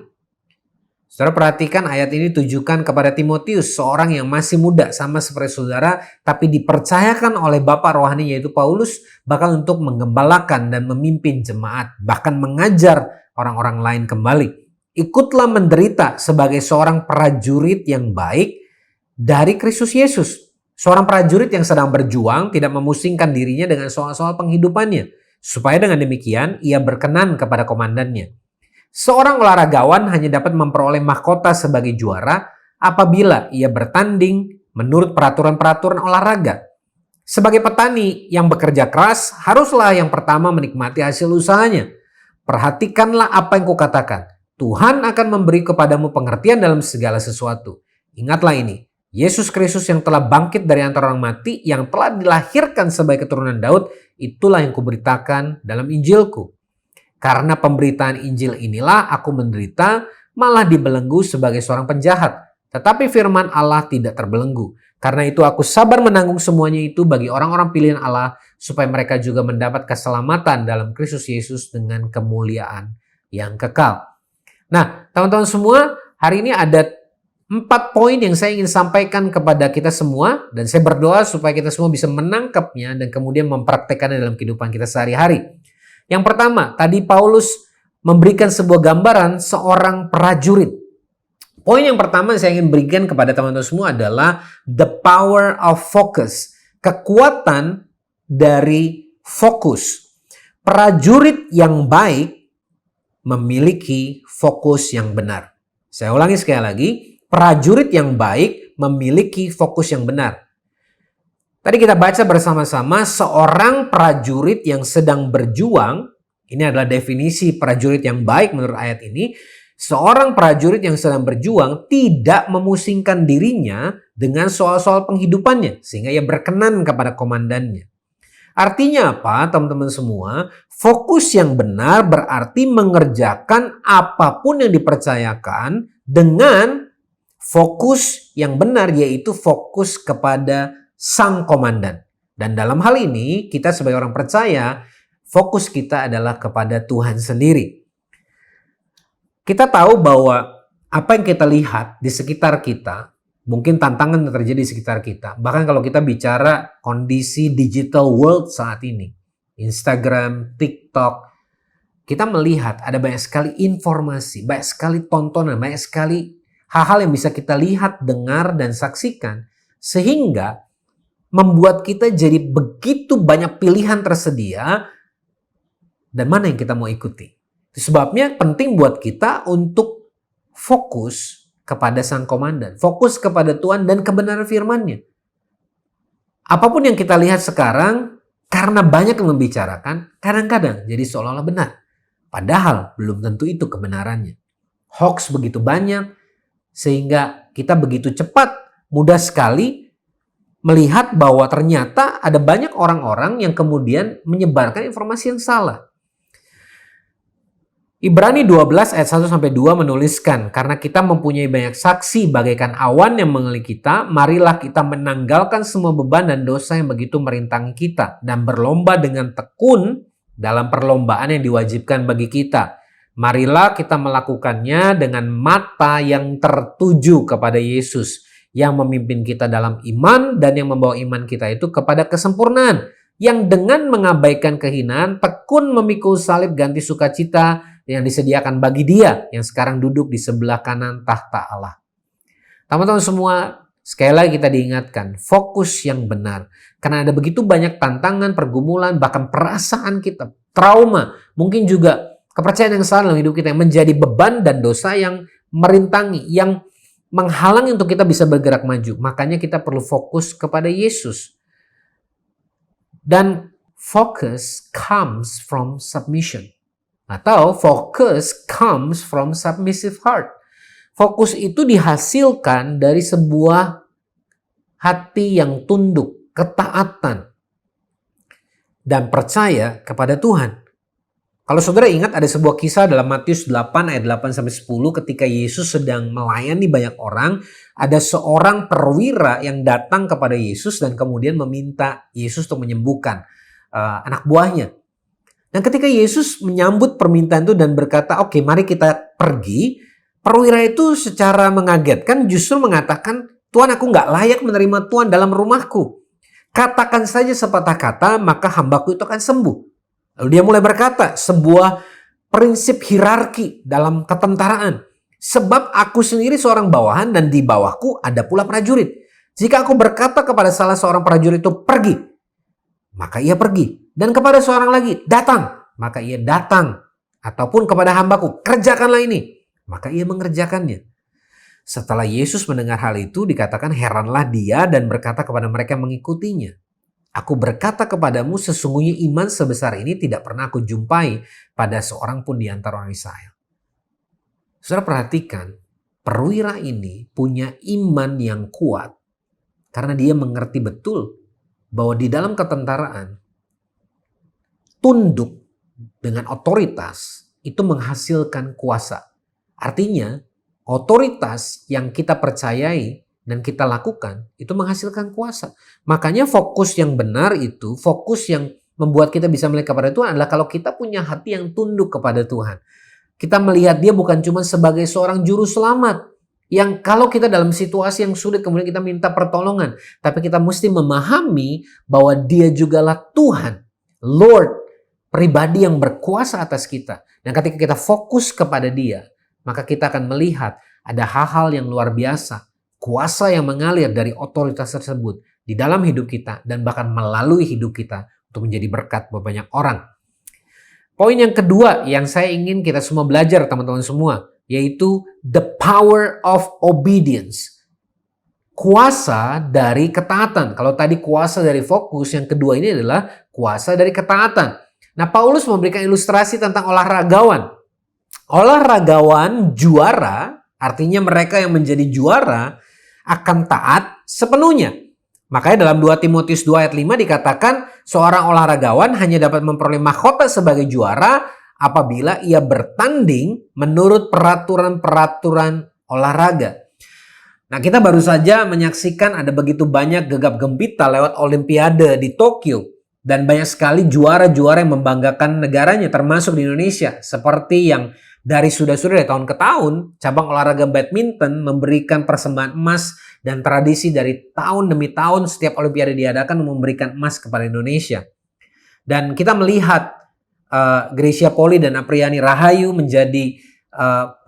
Saudara perhatikan ayat ini ditujukan kepada Timotius, seorang yang masih muda sama seperti saudara, tapi dipercayakan oleh Bapak rohani yaitu Paulus, bahkan untuk menggembalakan dan memimpin jemaat, bahkan mengajar orang-orang lain kembali. Ikutlah menderita sebagai seorang prajurit yang baik dari Kristus Yesus. Seorang prajurit yang sedang berjuang tidak memusingkan dirinya dengan soal-soal penghidupannya, supaya dengan demikian ia berkenan kepada komandannya. Seorang olahragawan hanya dapat memperoleh mahkota sebagai juara apabila ia bertanding menurut peraturan-peraturan olahraga. Sebagai petani yang bekerja keras, haruslah yang pertama menikmati hasil usahanya. Perhatikanlah apa yang kukatakan. Tuhan akan memberi kepadamu pengertian dalam segala sesuatu. Ingatlah ini, Yesus Kristus yang telah bangkit dari antara orang mati, yang telah dilahirkan sebagai keturunan Daud, itulah yang kuberitakan dalam Injilku. Karena pemberitaan Injil inilah aku menderita, malah dibelenggu sebagai seorang penjahat. Tetapi firman Allah tidak terbelenggu. Karena itu aku sabar menanggung semuanya itu bagi orang-orang pilihan Allah, supaya mereka juga mendapat keselamatan dalam Kristus Yesus dengan kemuliaan yang kekal. Nah, teman-teman semua, hari ini ada 4 poin yang saya ingin sampaikan kepada kita semua, dan saya berdoa supaya kita semua bisa menangkapnya dan kemudian mempraktekannya dalam kehidupan kita sehari-hari. Yang pertama, tadi Paulus memberikan sebuah gambaran seorang prajurit. Poin yang pertama yang saya ingin berikan kepada teman-teman semua adalah the power of focus. Kekuatan dari fokus. Prajurit yang baik memiliki fokus yang benar. Saya ulangi sekali lagi. Prajurit yang baik memiliki fokus yang benar. Tadi kita baca bersama-sama seorang prajurit yang sedang berjuang. Ini adalah definisi prajurit yang baik menurut ayat ini. Seorang prajurit yang sedang berjuang tidak memusingkan dirinya dengan soal-soal penghidupannya sehingga ia berkenan kepada komandannya. Artinya apa, teman-teman semua? Fokus yang benar berarti mengerjakan apapun yang dipercayakan dengan fokus yang benar, yaitu fokus kepada sang komandan. Dan dalam hal ini, kita sebagai orang percaya, fokus kita adalah kepada Tuhan sendiri. Kita tahu bahwa apa yang kita lihat di sekitar kita, mungkin tantangan yang terjadi di sekitar kita. Bahkan kalau kita bicara kondisi digital world saat ini, Instagram, TikTok, kita melihat ada banyak sekali informasi, banyak sekali tontonan, banyak sekali hal-hal yang bisa kita lihat, dengar, dan saksikan. Sehingga membuat kita jadi begitu banyak pilihan tersedia, dan mana yang kita mau ikuti. Sebabnya penting buat kita untuk fokus kepada sang komandan. Fokus kepada Tuhan dan kebenaran firman-Nya. Apapun yang kita lihat sekarang, karena banyak yang membicarakan, kadang-kadang jadi seolah-olah benar. Padahal belum tentu itu kebenarannya. Hoax begitu banyak, sehingga kita begitu cepat, mudah sekali melihat bahwa ternyata ada banyak orang-orang yang kemudian menyebarkan informasi yang salah. Ibrani 12 ayat 1-2 menuliskan, karena kita mempunyai banyak saksi bagaikan awan yang mengelilingi kita, marilah kita menanggalkan semua beban dan dosa yang begitu merintangi kita, dan berlomba dengan tekun dalam perlombaan yang diwajibkan bagi kita. Marilah kita melakukannya dengan mata yang tertuju kepada Yesus, yang memimpin kita dalam iman dan yang membawa iman kita itu kepada kesempurnaan, yang dengan mengabaikan kehinaan, tekun memikul salib ganti sukacita yang disediakan bagi Dia yang sekarang duduk di sebelah kanan tahta Allah. Teman-teman semua, sekali lagi kita diingatkan, fokus yang benar. Karena ada begitu banyak tantangan, pergumulan, bahkan perasaan kita, trauma, mungkin juga kepercayaan yang salah dalam hidup kita yang menjadi beban dan dosa yang merintangi, yang menghalangi untuk kita bisa bergerak maju. Makanya kita perlu fokus kepada Yesus. Dan focus comes from submission. Atau focus comes from submissive heart. Fokus itu dihasilkan dari sebuah hati yang tunduk, ketaatan, dan percaya kepada Tuhan. Kalau saudara ingat ada sebuah kisah dalam Matius 8 ayat 8-10 ketika Yesus sedang melayani banyak orang, ada seorang perwira yang datang kepada Yesus dan kemudian meminta Yesus untuk menyembuhkan anak buahnya. Dan ketika Yesus menyambut permintaan itu dan berkata, oke, mari kita pergi, perwira itu secara mengagetkan justru mengatakan, Tuhan, aku nggak layak menerima Tuhan dalam rumahku. Katakan saja sepatah kata, maka hambaku itu akan sembuh. Lalu dia mulai berkata, sebuah prinsip hierarki dalam ketentaraan. Sebab aku sendiri seorang bawahan dan di bawahku ada pula prajurit. Jika aku berkata kepada salah seorang prajurit itu pergi, maka ia pergi. Dan kepada seorang lagi, datang, maka ia datang. Ataupun kepada hambaku, kerjakanlah ini, maka ia mengerjakannya. Setelah Yesus mendengar hal itu, dikatakan heranlah dia dan berkata kepada mereka yang mengikutinya, Aku berkata kepadamu, sesungguhnya iman sebesar ini tidak pernah aku jumpai pada seorang pun di antara orang Israel. Saudara perhatikan, perwira ini punya iman yang kuat karena dia mengerti betul bahwa di dalam ketentaraan, tunduk dengan otoritas itu menghasilkan kuasa. Artinya, otoritas yang kita percayai dan kita lakukan itu menghasilkan kuasa. Makanya fokus yang benar itu, fokus yang membuat kita bisa melihat kepada Tuhan adalah kalau kita punya hati yang tunduk kepada Tuhan. Kita melihat dia bukan cuma sebagai seorang juru selamat, yang kalau kita dalam situasi yang sulit kemudian kita minta pertolongan. Tapi kita mesti memahami bahwa dia jugalah Tuhan, Lord, pribadi yang berkuasa atas kita. Dan ketika kita fokus kepada dia, maka kita akan melihat ada hal-hal yang luar biasa. Kuasa yang mengalir dari otoritas tersebut di dalam hidup kita dan bahkan melalui hidup kita untuk menjadi berkat buat banyak orang. Poin yang kedua yang saya ingin kita semua belajar teman-teman semua, yaitu the power of obedience. Kuasa dari ketaatan. Kalau tadi kuasa dari fokus, yang kedua ini adalah kuasa dari ketaatan. Nah, Paulus memberikan ilustrasi tentang olahragawan. Olahragawan juara, artinya mereka yang menjadi juara akan taat sepenuhnya. Makanya dalam 2 Timotius 2 ayat 5 dikatakan seorang olahragawan hanya dapat memperoleh mahkota sebagai juara apabila ia bertanding menurut peraturan-peraturan olahraga. Nah, kita baru saja menyaksikan ada begitu banyak gegap gempita lewat Olimpiade di Tokyo. Dan banyak sekali juara-juara yang membanggakan negaranya termasuk di Indonesia. Seperti yang dari sudah-sudah dari tahun ke tahun, cabang olahraga badminton memberikan persembahan emas dan tradisi dari tahun demi tahun setiap Olimpiade diadakan memberikan emas kepada Indonesia. Dan kita melihat Gracia Poli dan Apriani Rahayu menjadi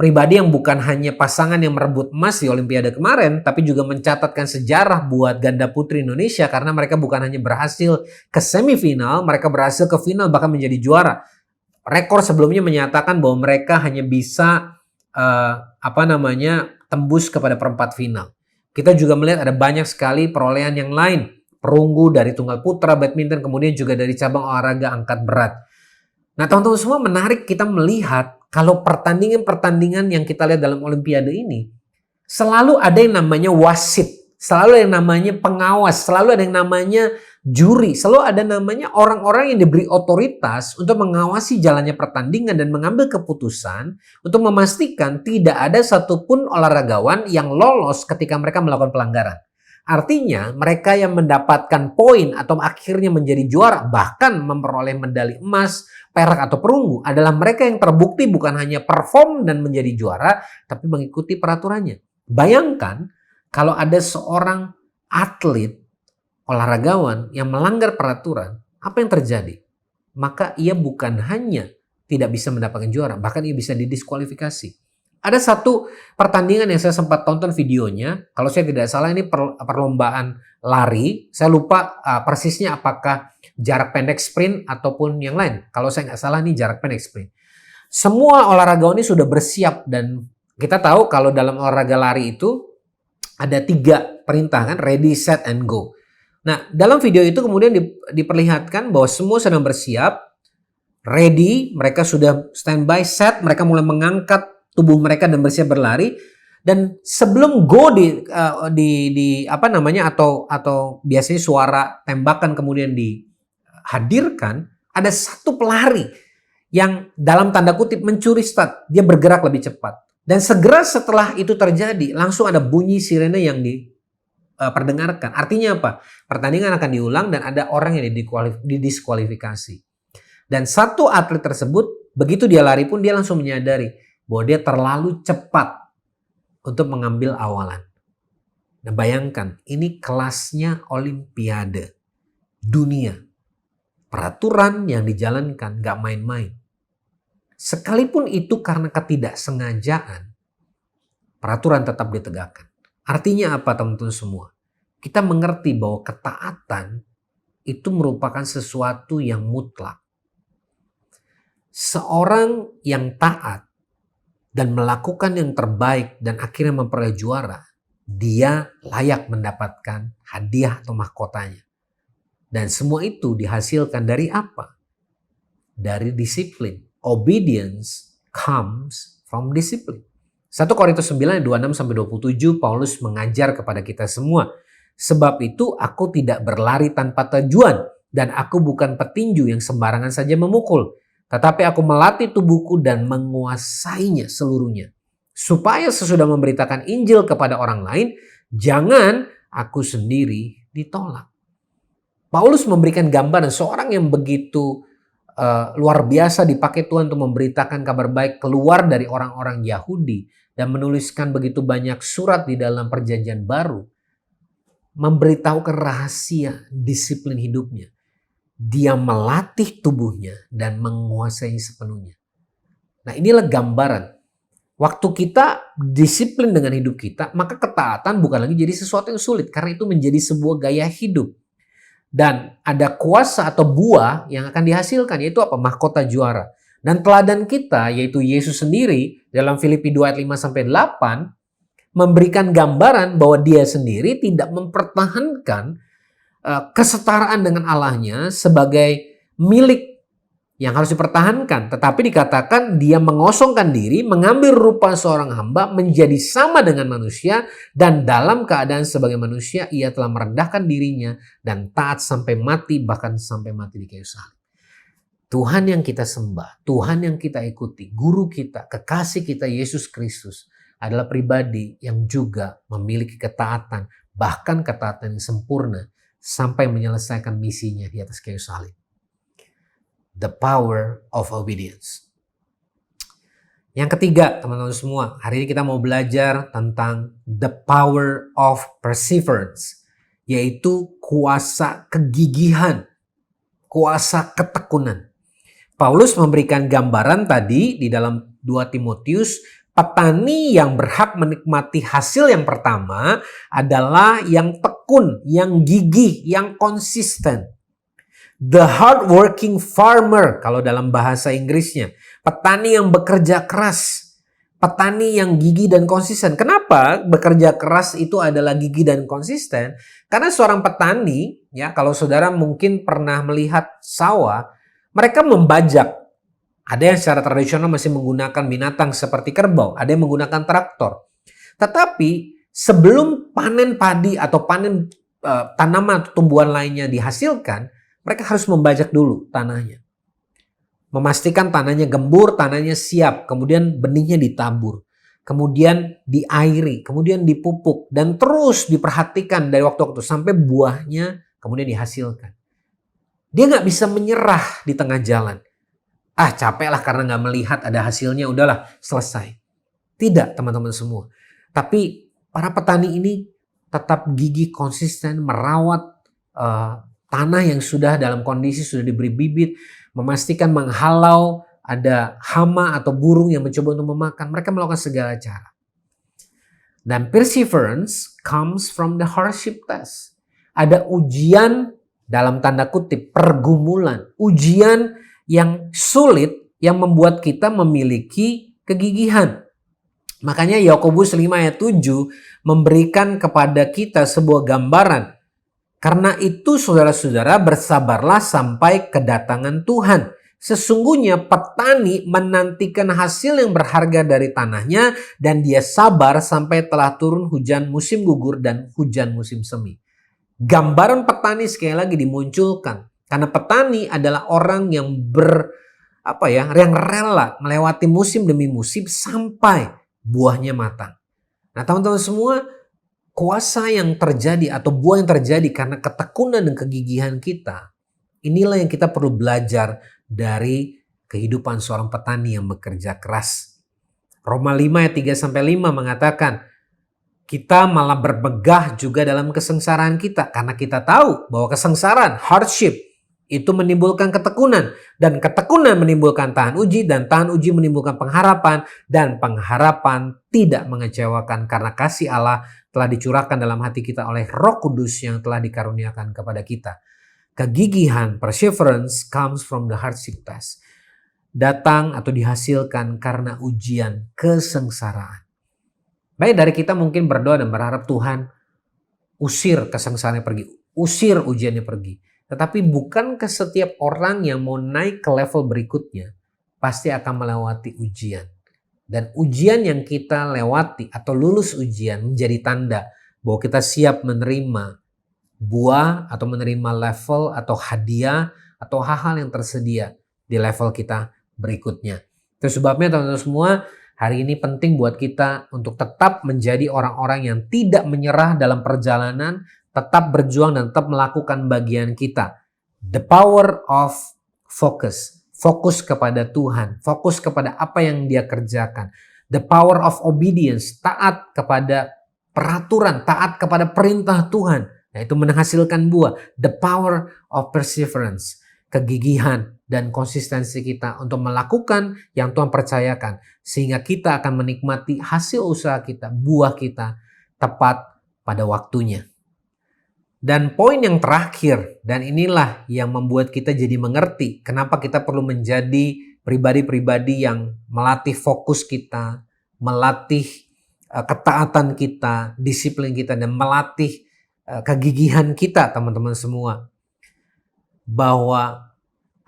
pribadi yang bukan hanya pasangan yang merebut emas di Olimpiade kemarin, tapi juga mencatatkan sejarah buat ganda putri Indonesia karena mereka bukan hanya berhasil ke semifinal, mereka berhasil ke final bahkan menjadi juara. Rekor sebelumnya menyatakan bahwa mereka hanya bisa tembus kepada perempat final. Kita juga melihat ada banyak sekali perolehan yang lain, perunggu dari tunggal putra, badminton, kemudian juga dari cabang olahraga angkat berat. Nah, teman-teman semua menarik kita melihat kalau pertandingan-pertandingan yang kita lihat dalam Olimpiade ini selalu ada yang namanya wasit, selalu ada yang namanya pengawas, selalu ada yang namanya juri, selalu ada namanya orang-orang yang diberi otoritas untuk mengawasi jalannya pertandingan dan mengambil keputusan untuk memastikan tidak ada satupun olahragawan yang lolos ketika mereka melakukan pelanggaran. Artinya mereka yang mendapatkan poin atau akhirnya menjadi juara bahkan memperoleh medali emas, perak atau perunggu adalah mereka yang terbukti bukan hanya perform dan menjadi juara tapi mengikuti peraturannya. Bayangkan kalau ada seorang atlet olahragawan yang melanggar peraturan, apa yang terjadi? Maka ia bukan hanya tidak bisa mendapatkan juara, bahkan ia bisa didiskualifikasi. Ada satu pertandingan yang saya sempat tonton videonya, kalau saya tidak salah ini perlombaan lari, saya lupa persisnya apakah jarak pendek sprint ataupun yang lain. Kalau saya nggak salah ini jarak pendek sprint. Semua olahragawan ini sudah bersiap dan kita tahu kalau dalam olahraga lari itu ada 3 perintah kan, ready, set, and go. Nah, dalam video itu kemudian diperlihatkan bahwa semua sedang bersiap, ready, mereka sudah standby, set, mereka mulai mengangkat tubuh mereka dan bersiap berlari. Dan sebelum go atau biasanya suara tembakan kemudian dihadirkan, ada satu pelari yang dalam tanda kutip mencuri start, dia bergerak lebih cepat. Dan segera setelah itu terjadi, langsung ada bunyi sirene yang diperdengarkan. Artinya apa? Pertandingan akan diulang dan ada orang yang didiskualifikasi. Dan satu atlet tersebut, begitu dia lari pun dia langsung menyadari bahwa dia terlalu cepat untuk mengambil awalan. Nah, bayangkan, ini kelasnya Olimpiade dunia. Peraturan yang dijalankan gak main-main. Sekalipun itu karena ketidaksengajaan, peraturan tetap ditegakkan. Artinya apa teman-teman semua? Kita mengerti bahwa ketaatan itu merupakan sesuatu yang mutlak. Seorang yang taat dan melakukan yang terbaik dan akhirnya memperoleh juara, dia layak mendapatkan hadiah atau mahkotanya. Dan semua itu dihasilkan dari apa? Dari disiplin. Obedience comes from discipline. 1 Korintus 9 ayat 26-27 Paulus mengajar kepada kita semua. Sebab itu aku tidak berlari tanpa tujuan dan aku bukan petinju yang sembarangan saja memukul. Tetapi aku melatih tubuhku dan menguasainya seluruhnya. Supaya sesudah memberitakan Injil kepada orang lain, jangan aku sendiri ditolak. Paulus memberikan gambaran seorang yang begitu luar biasa dipakai Tuhan untuk memberitakan kabar baik keluar dari orang-orang Yahudi dan menuliskan begitu banyak surat di dalam Perjanjian Baru, memberitahukan rahasia disiplin hidupnya. Dia melatih tubuhnya dan menguasai sepenuhnya. Nah, inilah gambaran. Waktu kita disiplin dengan hidup kita, maka ketaatan bukan lagi jadi sesuatu yang sulit karena itu menjadi sebuah gaya hidup. Dan ada kuasa atau buah yang akan dihasilkan, yaitu apa? Mahkota juara. Dan teladan kita, yaitu Yesus sendiri, dalam Filipi 2 ayat 5-8, memberikan gambaran bahwa dia sendiri tidak mempertahankan kesetaraan dengan Allahnya sebagai milik yang harus dipertahankan. Tetapi dikatakan dia mengosongkan diri, mengambil rupa seorang hamba, menjadi sama dengan manusia, dan dalam keadaan sebagai manusia ia telah merendahkan dirinya dan taat sampai mati, bahkan sampai mati di kayu salib. Tuhan yang kita sembah, Tuhan yang kita ikuti, guru kita, kekasih kita Yesus Kristus adalah pribadi yang juga memiliki ketaatan, bahkan ketaatan yang sempurna sampai menyelesaikan misinya di atas kayu salib. The power of obedience. Yang ketiga, teman-teman semua, hari ini kita mau belajar tentang the power of perseverance, yaitu kuasa kegigihan, kuasa ketekunan. Paulus memberikan gambaran tadi di dalam 2 Timotius, petani yang berhak menikmati hasil yang pertama adalah yang tekun, yang gigih, yang konsisten. The hardworking farmer, kalau dalam bahasa Inggrisnya. Petani yang bekerja keras. Petani yang gigih dan konsisten. Kenapa bekerja keras itu adalah gigih dan konsisten? Karena seorang petani, ya, kalau saudara mungkin pernah melihat sawah, mereka membajak. Ada yang secara tradisional masih menggunakan binatang seperti kerbau. Ada yang menggunakan traktor. Tetapi sebelum panen padi atau panen tanaman atau tumbuhan lainnya dihasilkan, mereka harus membajak dulu tanahnya. Memastikan tanahnya gembur, tanahnya siap. Kemudian benihnya ditabur. Kemudian diairi, kemudian dipupuk. Dan terus diperhatikan dari waktu ke waktu sampai buahnya kemudian dihasilkan. Dia nggak bisa menyerah di tengah jalan. Capek lah karena nggak melihat ada hasilnya, udahlah selesai. Tidak, teman-teman semua. Tapi para petani ini tetap gigih, konsisten, merawat tanah yang sudah dalam kondisi sudah diberi bibit, memastikan menghalau ada hama atau burung yang mencoba untuk memakan. Mereka melakukan segala cara. Dan perseverance comes from the hardship test. Ada ujian dalam tanda kutip, pergumulan, ujian yang sulit yang membuat kita memiliki kegigihan. Makanya Yakobus 5 ayat 7 memberikan kepada kita sebuah gambaran. Karena itu saudara-saudara bersabarlah sampai kedatangan Tuhan. Sesungguhnya petani menantikan hasil yang berharga dari tanahnya dan dia sabar sampai telah turun hujan musim gugur dan hujan musim semi. Gambaran petani sekali lagi dimunculkan karena petani adalah orang yang yang rela melewati musim demi musim sampai buahnya matang. Nah, teman-teman semua, kuasa yang terjadi atau buah yang terjadi karena ketekunan dan kegigihan kita, inilah yang kita perlu belajar dari kehidupan seorang petani yang bekerja keras. Roma 5 ayat 3-5 mengatakan, kita malah bermegah juga dalam kesengsaraan kita. Karena kita tahu bahwa kesengsaraan, hardship, itu menimbulkan ketekunan. Dan ketekunan menimbulkan tahan uji. Dan tahan uji menimbulkan pengharapan. Dan pengharapan tidak mengecewakan. Karena kasih Allah telah dicurahkan dalam hati kita oleh Roh Kudus yang telah dikaruniakan kepada kita. Kegigihan, perseverance comes from the hardship test. Datang atau dihasilkan karena ujian kesengsaraan. Baik dari kita mungkin berdoa dan berharap Tuhan usir kesengsaraannya pergi, usir ujiannya pergi. Tetapi bukankah setiap orang yang mau naik ke level berikutnya pasti akan melewati ujian. Dan ujian yang kita lewati atau lulus ujian menjadi tanda bahwa kita siap menerima buah atau menerima level atau hadiah atau hal-hal yang tersedia di level kita berikutnya. Itu sebabnya teman-teman semua, hari ini penting buat kita untuk tetap menjadi orang-orang yang tidak menyerah dalam perjalanan, tetap berjuang dan tetap melakukan bagian kita. The power of focus. Fokus kepada Tuhan, fokus kepada apa yang Dia kerjakan. The power of obedience, taat kepada peraturan, taat kepada perintah Tuhan. Nah, itu menghasilkan buah. The power of perseverance, kegigihan dan konsistensi kita untuk melakukan yang Tuhan percayakan. Sehingga kita akan menikmati hasil usaha kita, buah kita tepat pada waktunya. Dan poin yang terakhir, dan inilah yang membuat kita jadi mengerti kenapa kita perlu menjadi pribadi-pribadi yang melatih fokus kita, melatih ketaatan kita, disiplin kita, dan melatih kegigihan kita, teman-teman semua. Bahwa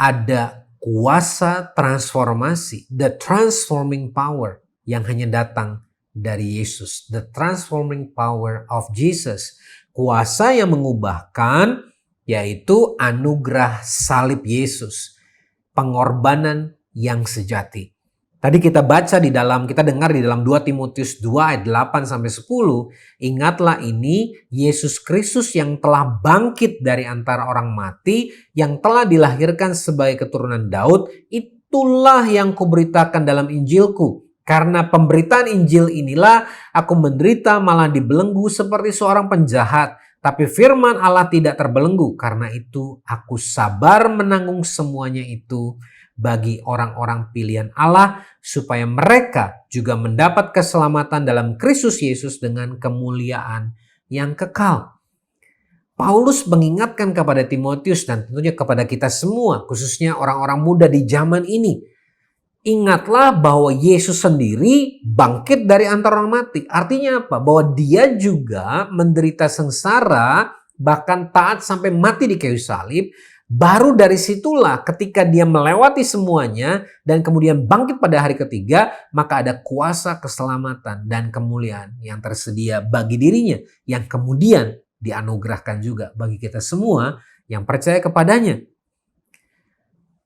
ada kuasa transformasi, the transforming power yang hanya datang dari Yesus. The transforming power of Jesus. Kuasa yang mengubahkan, yaitu anugerah salib Yesus. Pengorbanan yang sejati. Tadi kita baca kita dengar di dalam 2 Timotius 2 ayat 8 sampai 10. Ingatlah ini, Yesus Kristus yang telah bangkit dari antara orang mati, yang telah dilahirkan sebagai keturunan Daud, itulah yang kuberitakan dalam Injilku. Karena pemberitaan Injil inilah aku menderita malah dibelenggu seperti seorang penjahat. Tapi firman Allah tidak terbelenggu. Karena itu aku sabar menanggung semuanya itu bagi orang-orang pilihan Allah. Supaya mereka juga mendapat keselamatan dalam Kristus Yesus dengan kemuliaan yang kekal. Paulus mengingatkan kepada Timotius dan tentunya kepada kita semua. Khususnya orang-orang muda di zaman ini. Ingatlah bahwa Yesus sendiri bangkit dari antara orang mati. Artinya apa? Bahwa Dia juga menderita sengsara, bahkan taat sampai mati di kayu salib. Baru dari situlah ketika Dia melewati semuanya dan kemudian bangkit pada hari ketiga, maka ada kuasa keselamatan dan kemuliaan yang tersedia bagi dirinya, yang kemudian dianugerahkan juga bagi kita semua yang percaya kepadanya.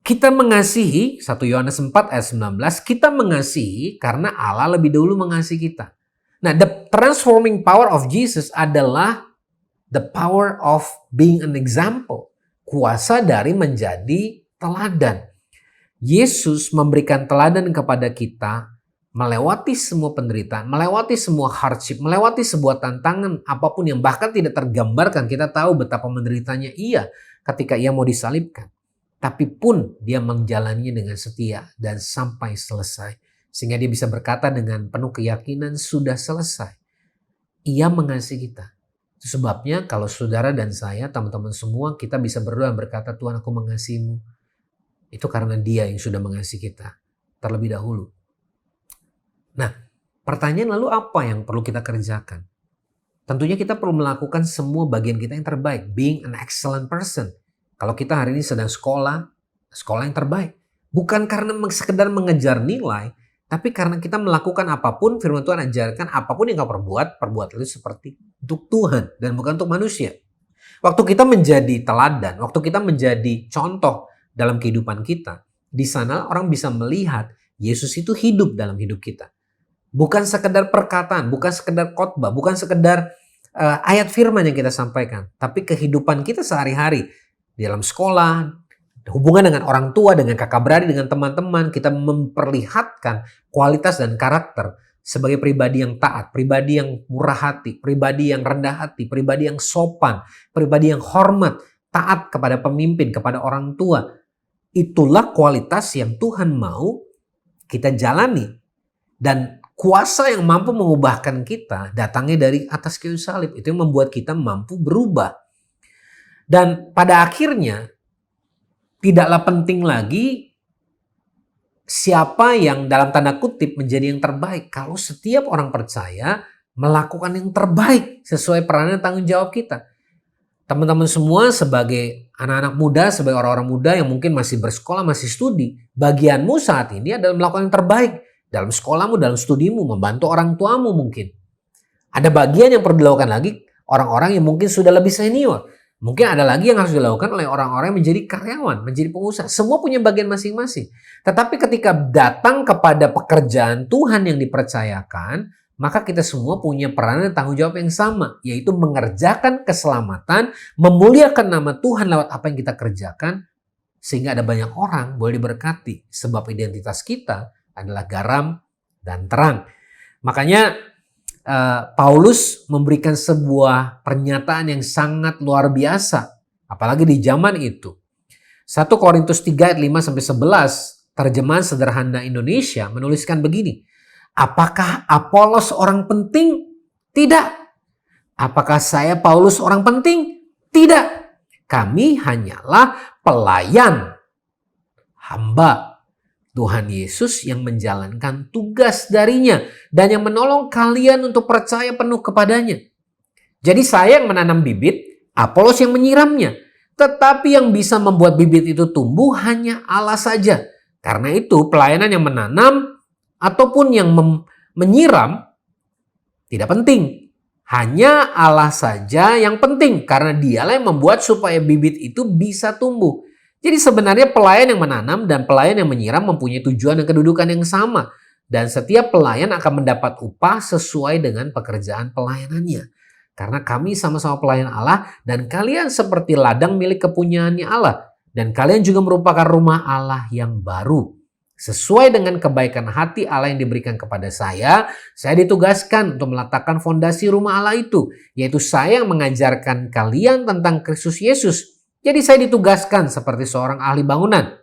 Kita mengasihi, 1 Yohanes 4 ayat 19, kita mengasihi karena Allah lebih dahulu mengasihi kita. Nah, the transforming power of Jesus adalah the power of being an example. Kuasa dari menjadi teladan. Yesus memberikan teladan kepada kita melewati semua penderitaan, melewati semua hardship, melewati sebuah tantangan apapun yang bahkan tidak tergambarkan. Kita tahu betapa menderitanya Ia ketika Ia mau disalibkan. Tapi pun Dia menjalaninya dengan setia dan sampai selesai. Sehingga Dia bisa berkata dengan penuh keyakinan, sudah selesai. Ia mengasihi kita. Itu sebabnya kalau saudara dan saya, teman-teman semua, kita bisa berdoa dan berkata, Tuhan aku mengasihimu. Itu karena Dia yang sudah mengasihi kita terlebih dahulu. Nah, pertanyaan lalu apa yang perlu kita kerjakan? Tentunya kita perlu melakukan semua bagian kita yang terbaik. Being an excellent person. Kalau kita hari ini sedang sekolah yang terbaik. Bukan karena sekedar mengejar nilai, tapi karena kita melakukan apapun, firman Tuhan ajarkan, apapun yang kau perbuat itu seperti untuk Tuhan dan bukan untuk manusia. Waktu kita menjadi teladan, waktu kita menjadi contoh dalam kehidupan kita, di sana orang bisa melihat Yesus itu hidup dalam hidup kita. Bukan sekedar perkataan, bukan sekedar khotbah, bukan sekedar ayat firman yang kita sampaikan, tapi kehidupan kita sehari-hari. Di dalam sekolah, hubungan dengan orang tua, dengan kakak beradik, dengan teman-teman, kita memperlihatkan kualitas dan karakter sebagai pribadi yang taat, pribadi yang murah hati, pribadi yang rendah hati, pribadi yang sopan, pribadi yang hormat, taat kepada pemimpin, kepada orang tua. Itulah kualitas yang Tuhan mau kita jalani. Dan kuasa yang mampu mengubahkan kita datangnya dari atas kayu salib. Itu yang membuat kita mampu berubah. Dan pada akhirnya tidaklah penting lagi siapa yang dalam tanda kutip menjadi yang terbaik. Kalau setiap orang percaya melakukan yang terbaik sesuai peranan dan tanggung jawab kita. teman-teman semua sebagai anak-anak muda, sebagai orang-orang muda yang mungkin masih bersekolah, masih studi, bagianmu saat ini adalah melakukan yang terbaik dalam sekolahmu, dalam studimu, membantu orang tuamu mungkin. Ada bagian yang perlu dilakukan lagi orang-orang yang mungkin sudah lebih senior. Mungkin ada lagi yang harus dilakukan oleh orang-orang yang menjadi karyawan, menjadi pengusaha. Semua punya bagian masing-masing. Tetapi ketika datang kepada pekerjaan Tuhan yang dipercayakan, maka kita semua punya peran dan tanggung jawab yang sama, yaitu mengerjakan keselamatan, memuliakan nama Tuhan lewat apa yang kita kerjakan, sehingga ada banyak orang boleh diberkati. Sebab identitas kita adalah garam dan terang. Makanya Paulus memberikan sebuah pernyataan yang sangat luar biasa, apalagi di zaman itu. 1 Korintus 3 ayat 5-11, terjemahan sederhana Indonesia menuliskan begini. Apakah Apolos orang penting? Tidak. Apakah saya Paulus orang penting? Tidak. Kami hanyalah pelayan, hamba Tuhan Yesus yang menjalankan tugas darinya dan yang menolong kalian untuk percaya penuh kepadanya. Jadi saya yang menanam bibit, Apolos yang menyiramnya. Tetapi yang bisa membuat bibit itu tumbuh hanya Allah saja. Karena itu pelayanan yang menanam ataupun yang menyiram tidak penting. Hanya Allah saja yang penting karena dialah yang membuat supaya bibit itu bisa tumbuh. Jadi sebenarnya pelayan yang menanam dan pelayan yang menyiram mempunyai tujuan dan kedudukan yang sama. Dan setiap pelayan akan mendapat upah sesuai dengan pekerjaan pelayanannya. Karena kami sama-sama pelayan Allah dan kalian seperti ladang milik kepunyaannya Allah. Dan kalian juga merupakan rumah Allah yang baru. Sesuai dengan kebaikan hati Allah yang diberikan kepada saya ditugaskan untuk meletakkan fondasi rumah Allah itu. Yaitu saya yang mengajarkan kalian tentang Kristus Yesus. Jadi saya ditugaskan seperti seorang ahli bangunan.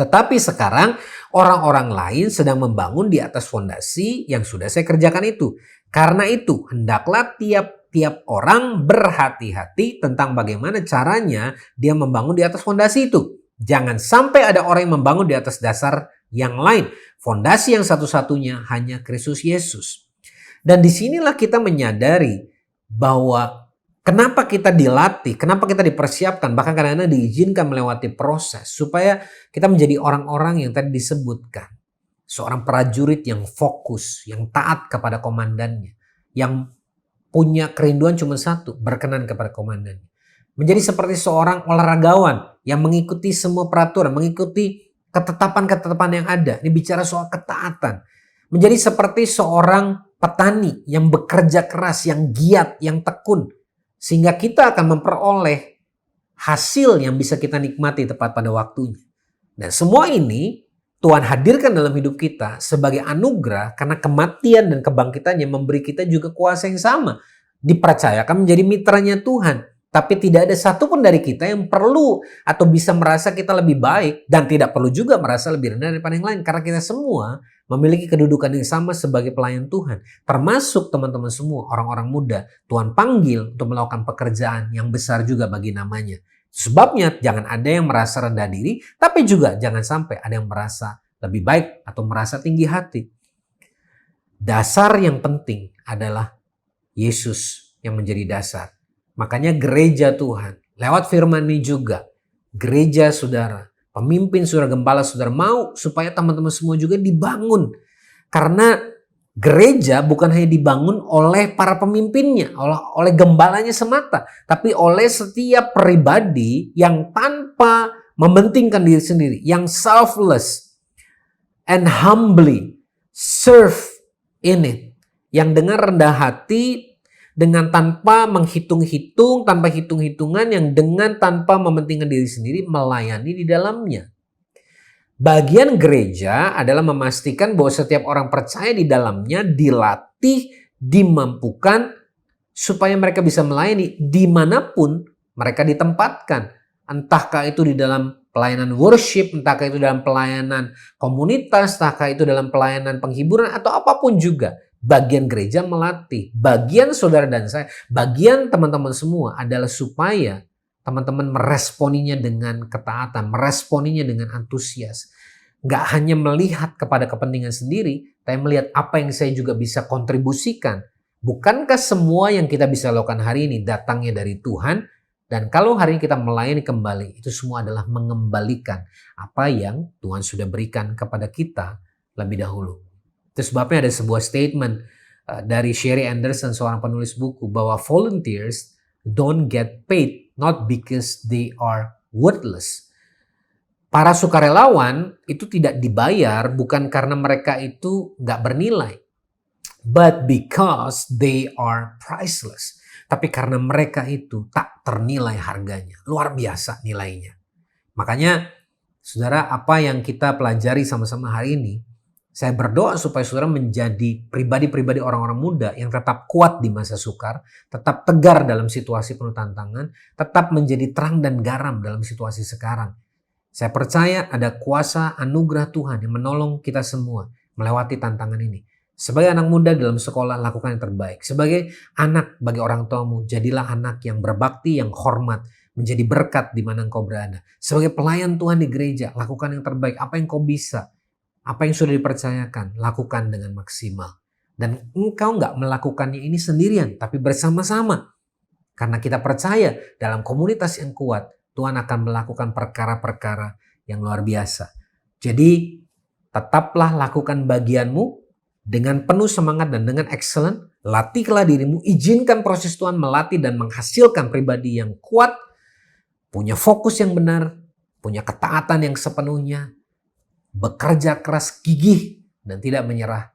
Tetapi sekarang orang-orang lain sedang membangun di atas fondasi yang sudah saya kerjakan itu. Karena itu hendaklah tiap-tiap orang berhati-hati tentang bagaimana caranya dia membangun di atas fondasi itu. Jangan sampai ada orang yang membangun di atas dasar yang lain. Fondasi yang satu-satunya hanya Kristus Yesus. Dan disinilah kita menyadari bahwa kenapa kita dilatih, kenapa kita dipersiapkan, bahkan kadang-kadang diizinkan melewati proses supaya kita menjadi orang-orang yang tadi disebutkan. Seorang prajurit yang fokus, yang taat kepada komandannya, yang punya kerinduan cuma satu, berkenan kepada komandannya. Menjadi seperti seorang olahragawan yang mengikuti semua peraturan, mengikuti ketetapan-ketetapan yang ada. Ini bicara soal ketaatan. Menjadi seperti seorang petani yang bekerja keras, yang giat, yang tekun. Sehingga kita akan memperoleh hasil yang bisa kita nikmati tepat pada waktunya. Dan semua ini Tuhan hadirkan dalam hidup kita sebagai anugerah karena kematian dan kebangkitannya memberi kita juga kuasa yang sama. Dipercayakan menjadi mitranya Tuhan. Tapi tidak ada satupun dari kita yang perlu atau bisa merasa kita lebih baik dan tidak perlu juga merasa lebih rendah daripada yang lain. Karena kita semua memiliki kedudukan yang sama sebagai pelayan Tuhan. Termasuk teman-teman semua, orang-orang muda. Tuhan panggil untuk melakukan pekerjaan yang besar juga bagi namanya. Sebabnya jangan ada yang merasa rendah diri, tapi juga jangan sampai ada yang merasa lebih baik atau merasa tinggi hati. Dasar yang penting adalah Yesus yang menjadi dasar. Makanya gereja Tuhan, lewat firman ini juga, gereja saudara, pemimpin saudara, gembala saudara mau supaya teman-teman semua juga dibangun. Karena gereja bukan hanya dibangun oleh para pemimpinnya, oleh gembalanya semata, tapi oleh setiap pribadi yang tanpa mementingkan diri sendiri, yang selfless and humbly serve in it, yang dengan rendah hati, dengan tanpa menghitung-hitung, tanpa hitung-hitungan, yang dengan tanpa mementingkan diri sendiri melayani di dalamnya. Bagian gereja adalah memastikan bahwa setiap orang percaya di dalamnya dilatih, dimampukan supaya mereka bisa melayani dimanapun mereka ditempatkan. Entahkah itu di dalam pelayanan worship, entahkah itu dalam pelayanan komunitas, entahkah itu dalam pelayanan penghiburan atau apapun juga. Bagian gereja melatih, bagian saudara dan saya, bagian teman-teman semua adalah supaya teman-teman meresponinya dengan ketaatan, meresponinya dengan antusias. Nggak hanya melihat kepada kepentingan sendiri, tapi melihat apa yang saya juga bisa kontribusikan. Bukankah semua yang kita bisa lakukan hari ini datangnya dari Tuhan? Dan kalau hari ini kita melayani kembali, itu semua adalah mengembalikan apa yang Tuhan sudah berikan kepada kita lebih dahulu. Itu sebabnya ada sebuah statement dari Sherry Anderson, seorang penulis buku, bahwa volunteers don't get paid not because they are worthless. Para sukarelawan itu tidak dibayar bukan karena mereka itu nggak bernilai, but because they are priceless. Tapi karena mereka itu tak ternilai harganya, luar biasa nilainya. Makanya saudara, apa yang kita pelajari sama-sama hari ini, saya berdoa supaya saudara menjadi pribadi-pribadi orang-orang muda yang tetap kuat di masa sukar, tetap tegar dalam situasi penuh tantangan, tetap menjadi terang dan garam dalam situasi sekarang. Saya percaya ada kuasa anugerah Tuhan yang menolong kita semua melewati tantangan ini. Sebagai anak muda dalam sekolah, lakukan yang terbaik. Sebagai anak bagi orang tuamu, jadilah anak yang berbakti, yang hormat, menjadi berkat di mana engkau berada. Sebagai pelayan Tuhan di gereja, lakukan yang terbaik. Apa yang kau bisa, apa yang sudah dipercayakan, lakukan dengan maksimal. Dan engkau nggak melakukannya ini sendirian, tapi bersama-sama. Karena kita percaya dalam komunitas yang kuat, Tuhan akan melakukan perkara-perkara yang luar biasa. Jadi, tetaplah lakukan bagianmu dengan penuh semangat dan dengan excellent. Latihlah dirimu, izinkan proses Tuhan melatih dan menghasilkan pribadi yang kuat, punya fokus yang benar, punya ketaatan yang sepenuhnya, bekerja keras, gigih, dan tidak menyerah.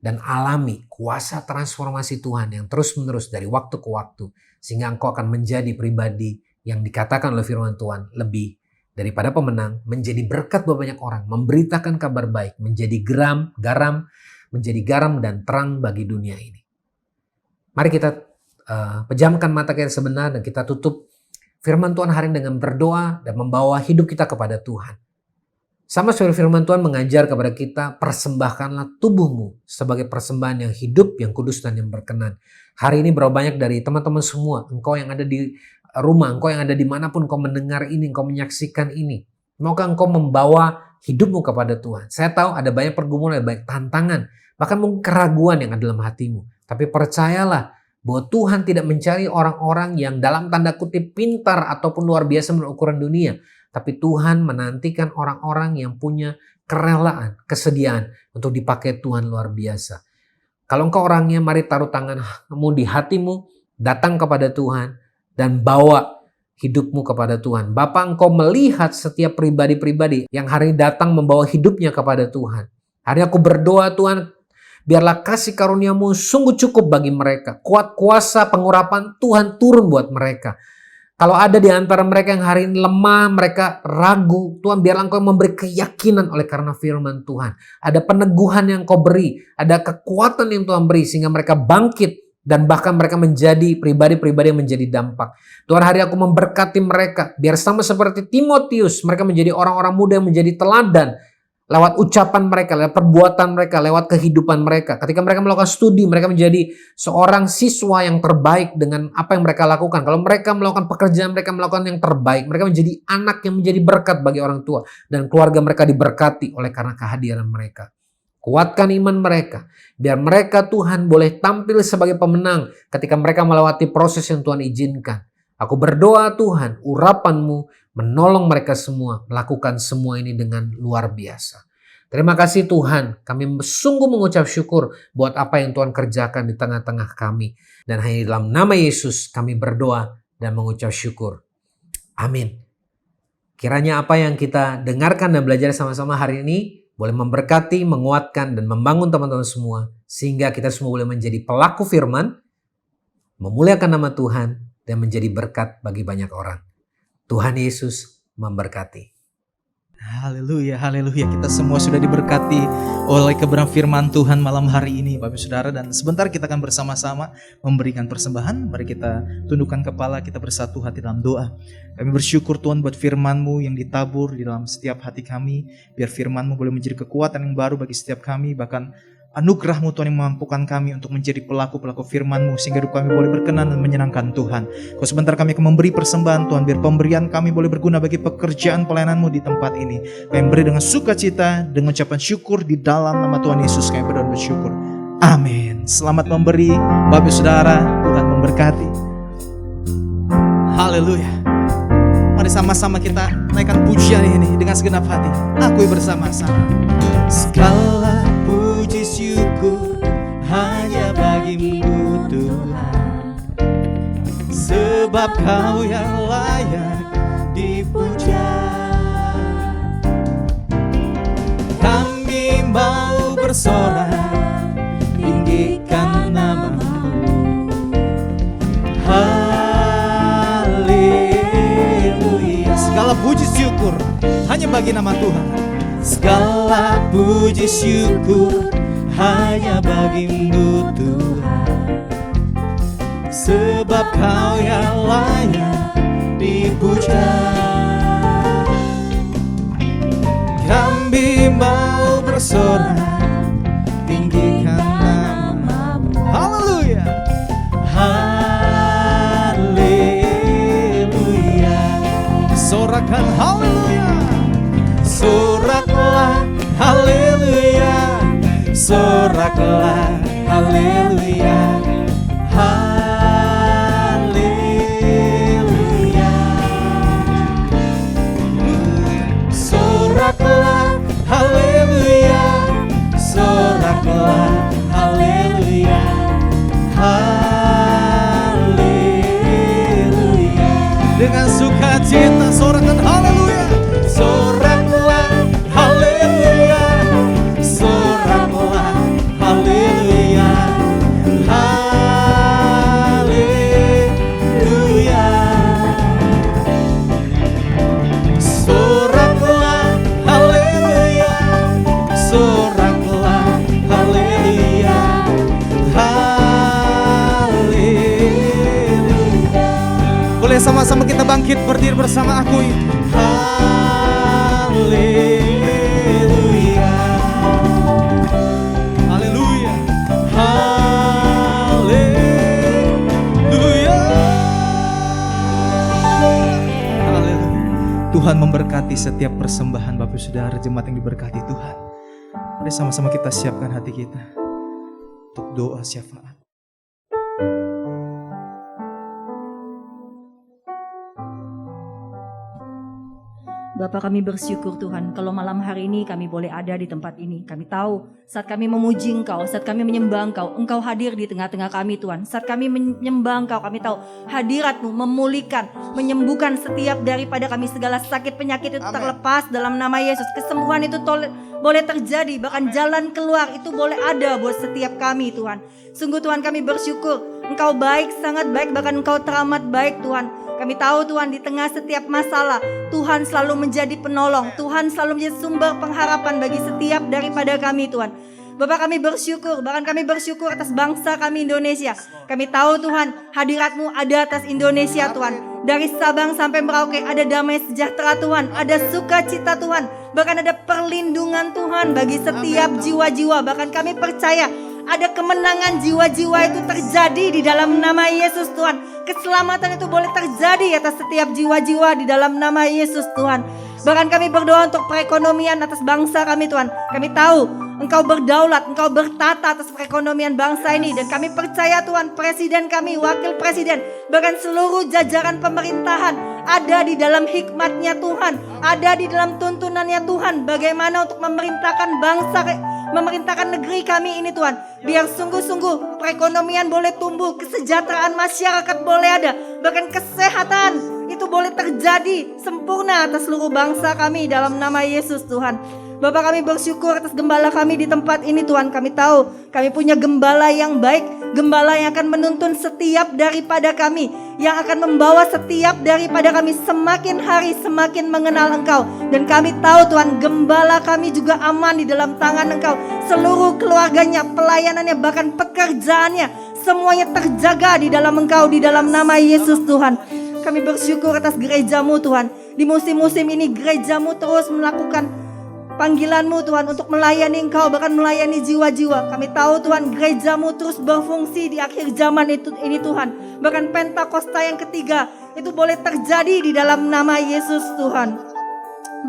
Dan alami kuasa transformasi Tuhan yang terus-menerus dari waktu ke waktu. Sehingga engkau akan menjadi pribadi yang dikatakan oleh firman Tuhan lebih daripada pemenang, menjadi berkat buat banyak orang, memberitakan kabar baik, menjadi menjadi garam dan terang bagi dunia ini. Mari kita pejamkan mata kita sebentar dan kita tutup firman Tuhan hari ini dengan berdoa dan membawa hidup kita kepada Tuhan. Sama seperti firman Tuhan mengajar kepada kita, persembahkanlah tubuhmu sebagai persembahan yang hidup, yang kudus dan yang berkenan. Hari ini berapa banyak dari teman-teman semua, engkau yang ada di rumah, engkau yang ada dimanapun engkau mendengar ini, engkau menyaksikan ini. Maukah engkau membawa hidupmu kepada Tuhan? Saya tahu ada banyak pergumulan, ada banyak tantangan, bahkan mungkin keraguan yang ada dalam hatimu. Tapi percayalah bahwa Tuhan tidak mencari orang-orang yang dalam tanda kutip pintar ataupun luar biasa menurut ukuran dunia. Tapi Tuhan menantikan orang-orang yang punya kerelaan, kesediaan untuk dipakai Tuhan luar biasa. Kalau engkau orangnya, mari taruh tanganmu di hatimu, datang kepada Tuhan dan bawa hidupmu kepada Tuhan. Bapa, engkau melihat setiap pribadi-pribadi yang hari ini datang membawa hidupnya kepada Tuhan. Hari ini aku berdoa Tuhan, biarlah kasih karuniamu sungguh cukup bagi mereka. Kuat kuasa pengurapan Tuhan turun buat mereka. Kalau ada di antara mereka yang hari ini lemah, mereka ragu, Tuhan biarlah engkau memberi keyakinan oleh karena firman Tuhan. Ada peneguhan yang kau beri, ada kekuatan yang Tuhan beri sehingga mereka bangkit dan bahkan mereka menjadi pribadi-pribadi yang menjadi dampak. Tuhan, hari aku memberkati mereka, biar sama seperti Timotius, mereka menjadi orang-orang muda yang menjadi teladan. Lewat ucapan mereka, lewat perbuatan mereka, lewat kehidupan mereka. Ketika mereka melakukan studi, mereka menjadi seorang siswa yang terbaik dengan apa yang mereka lakukan. Kalau mereka melakukan pekerjaan, mereka melakukan yang terbaik. Mereka menjadi anak yang menjadi berkat bagi orang tua. Dan keluarga mereka diberkati oleh karena kehadiran mereka. Kuatkan iman mereka. Biar mereka Tuhan boleh tampil sebagai pemenang ketika mereka melewati proses yang Tuhan izinkan. Aku berdoa Tuhan, urapan-Mu menolong mereka semua melakukan semua ini dengan luar biasa. Terima kasih Tuhan, kami sungguh mengucap syukur buat apa yang Tuhan kerjakan di tengah-tengah kami. Dan hanya dalam nama Yesus kami berdoa dan mengucap syukur. Amin. Kiranya apa yang kita dengarkan dan belajar sama-sama hari ini boleh memberkati, menguatkan, dan membangun teman-teman semua. Sehingga kita semua boleh menjadi pelaku firman, memuliakan nama Tuhan, dan menjadi berkat bagi banyak orang. Tuhan Yesus memberkati. Haleluya, haleluya. Kita semua sudah diberkati oleh kebenaran firman Tuhan malam hari ini, Bapak Saudara. Dan sebentar kita akan bersama-sama memberikan persembahan. Mari kita tundukkan kepala, kita bersatu hati dalam doa. Kami bersyukur Tuhan buat firman-Mu yang ditabur di dalam setiap hati kami. Biar firman-Mu boleh menjadi kekuatan yang baru bagi setiap kami. Bahkan anugerah-Mu Tuhan yang memampukan kami untuk menjadi pelaku-pelaku firman-Mu sehingga hidup kami boleh berkenan dan menyenangkan Tuhan. Kalau sebentar kami akan memberi persembahan Tuhan, biar pemberian kami boleh berguna bagi pekerjaan pelayanan-Mu di tempat ini. Kami beri dengan sukacita, dengan ucapan syukur di dalam nama Tuhan Yesus kami berdoa dan bersyukur. Amin. Selamat memberi Bapak Saudara, Tuhan memberkati. Haleluya. Mari sama-sama kita naikkan pujian ini dengan segenap hati. Akui bersama-sama. Segala puji syukur hanya bagimu Tuhan, sebab Kau yang layak dipuja. Kami mau bersorak tinggikan nama-Mu. Haleluya. Segala puji syukur hanya bagi nama Tuhan. Segala puji syukur hanya bagimu Tuhan, sebab Kau yang layak dipuja. Kami mau bersorak tinggikan nama-Mu. Haleluya. Haleluya. Sorakan haleluya. Soraklah haleluya. Soraklah haleluya. Haleluya. Soraklah haleluya. Soraklah haleluya. Haleluya. Dengan sukacita sorakan haleluya. Soraklah haleluya. Soraklah haleluya. Haleluya. Soraklah haleluya. Soraklah haleluya. Haleluya. Boleh sama-sama kita bangkit berdiri bersama aku. Haleluya. Haleluya. Haleluya. Haleluya. Tuhan memberkati setiap persembahan Bapak Saudara jemaat yang diberkati Tuhan. Mari sama-sama kita siapkan hati kita untuk doa syafaat. Bapa, kami bersyukur Tuhan kalau malam hari ini kami boleh ada di tempat ini. Kami tahu saat kami memuji Engkau, saat kami menyembah Engkau, Engkau hadir di tengah-tengah kami Tuhan. Saat kami menyembah Engkau, kami tahu hadirat-Mu memulihkan, menyembuhkan setiap daripada kami segala sakit penyakit itu terlepas dalam nama Yesus. Kesembuhan itu boleh terjadi, bahkan jalan keluar itu boleh ada buat setiap kami Tuhan. Sungguh Tuhan, kami bersyukur Engkau baik, sangat baik, bahkan Engkau teramat baik Tuhan. Kami tahu Tuhan di tengah setiap masalah Tuhan selalu menjadi penolong, Tuhan selalu menjadi sumber pengharapan bagi setiap daripada kami Tuhan. Bapak, kami bersyukur, bahkan kami bersyukur atas bangsa kami Indonesia. Kami tahu Tuhan hadirat-Mu ada atas Indonesia Tuhan. Dari Sabang sampai Merauke ada damai sejahtera Tuhan, ada sukacita Tuhan, bahkan ada perlindungan Tuhan bagi setiap jiwa-jiwa. Bahkan kami percaya ada kemenangan jiwa-jiwa itu terjadi di dalam nama Yesus Tuhan. Keselamatan itu boleh terjadi atas setiap jiwa-jiwa di dalam nama Yesus Tuhan. Bahkan kami berdoa untuk perekonomian atas bangsa kami Tuhan. Kami tahu Engkau berdaulat, Engkau bertata atas perekonomian bangsa ini. Dan kami percaya Tuhan, presiden kami, wakil presiden, bahkan seluruh jajaran pemerintahan ada di dalam hikmat-Nya Tuhan, ada di dalam tuntunannya Tuhan, bagaimana untuk memerintahkan bangsa, memerintahkan negeri kami ini Tuhan. Biar sungguh-sungguh perekonomian boleh tumbuh, kesejahteraan masyarakat boleh ada, bahkan kesehatan itu boleh terjadi sempurna atas seluruh bangsa kami dalam nama Yesus Tuhan. Bapak, kami bersyukur atas gembala kami di tempat ini Tuhan. Kami tahu kami punya gembala yang baik, gembala yang akan menuntun setiap daripada kami, yang akan membawa setiap daripada kami semakin hari semakin mengenal Engkau. Dan kami tahu Tuhan, gembala kami juga aman di dalam tangan Engkau. Seluruh keluarganya, pelayanannya, bahkan pekerjaannya, semuanya terjaga di dalam Engkau, di dalam nama Yesus Tuhan. Kami bersyukur atas gereja-Mu Tuhan. Di musim-musim ini gereja-Mu terus melakukan panggilan-Mu Tuhan untuk melayani Engkau, bahkan melayani jiwa-jiwa. Kami tahu Tuhan, gereja-Mu terus berfungsi di akhir zaman ini Tuhan. Bahkan Pentakosta yang ketiga itu boleh terjadi di dalam nama Yesus Tuhan.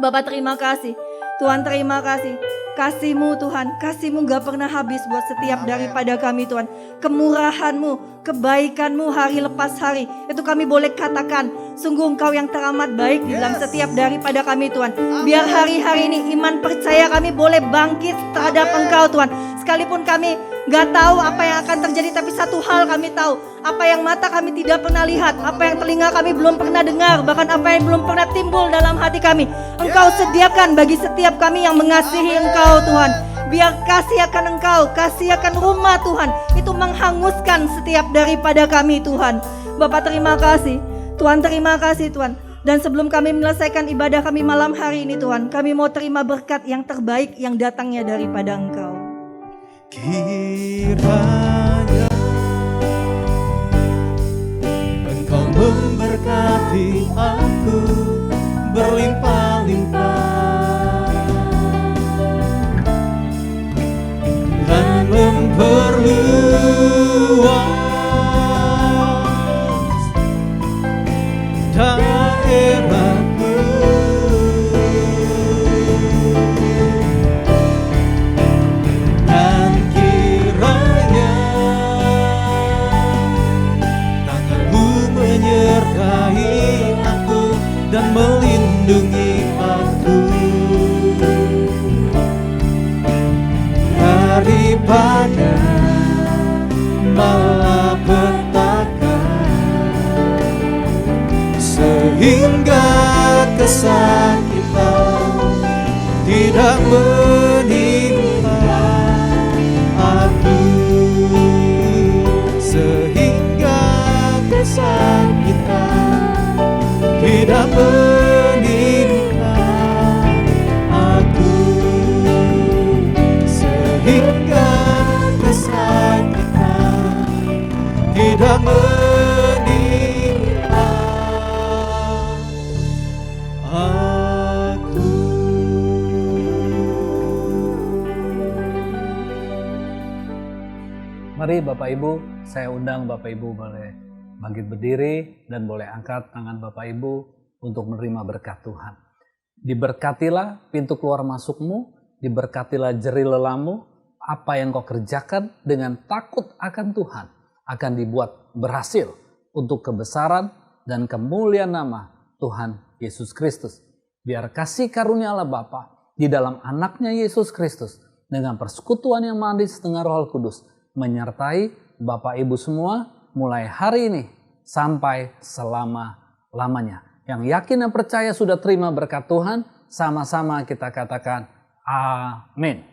Bapak, terima kasih. Tuhan, terima kasih. Kasih-Mu Tuhan, kasih-Mu gak pernah habis buat setiap daripada kami Tuhan. Kemurahan-Mu, kebaikan-Mu hari lepas hari, itu kami boleh katakan, sungguh Engkau yang teramat baik di dalam setiap daripada kami Tuhan. Biar hari-hari ini iman percaya kami boleh bangkit terhadap Engkau Tuhan. Sekalipun kami gak tahu apa yang akan terjadi, tapi satu hal kami tahu, apa yang mata kami tidak pernah lihat, apa yang telinga kami belum pernah dengar, bahkan apa yang belum pernah timbul dalam hati kami, Engkau sediakan bagi setiap kami yang mengasihi Engkau Tuhan. Biar kasih akan Engkau, kasih akan rumah Tuhan, itu menghanguskan setiap daripada kami Tuhan. Bapak terima kasih, Tuhan terima kasih Tuhan. Dan sebelum kami menyelesaikan ibadah kami malam hari ini Tuhan, kami mau terima berkat yang terbaik yang datangnya daripada Engkau. Kiranya Engkau memberkati aku berlimpah-limpah dan memperluas daerahku. Dan kiranya tangan-Mu menyertai aku dan melindungi aku daripada malapetaka, sehingga kesakitan tidak menimpa aku, sehingga kesakitan tidak menimpa aku, sehingga kesakitan tidak menimpa aku. Mari Bapak Ibu, saya undang Bapak Ibu boleh bangkit berdiri dan boleh angkat tangan Bapak Ibu untuk menerima berkat Tuhan. Diberkatilah pintu keluar masukmu, diberkatilah jerih lelamu, apa yang kau kerjakan dengan takut akan Tuhan akan dibuat berhasil untuk kebesaran dan kemuliaan nama Tuhan Yesus Kristus. Biar kasih karunia Allah Bapa di dalam anaknya Yesus Kristus dengan persekutuan yang manis dengan Roh Kudus menyertai Bapak Ibu semua mulai hari ini sampai selama-lamanya. Yang yakin dan percaya sudah terima berkat Tuhan, sama-sama kita katakan amin.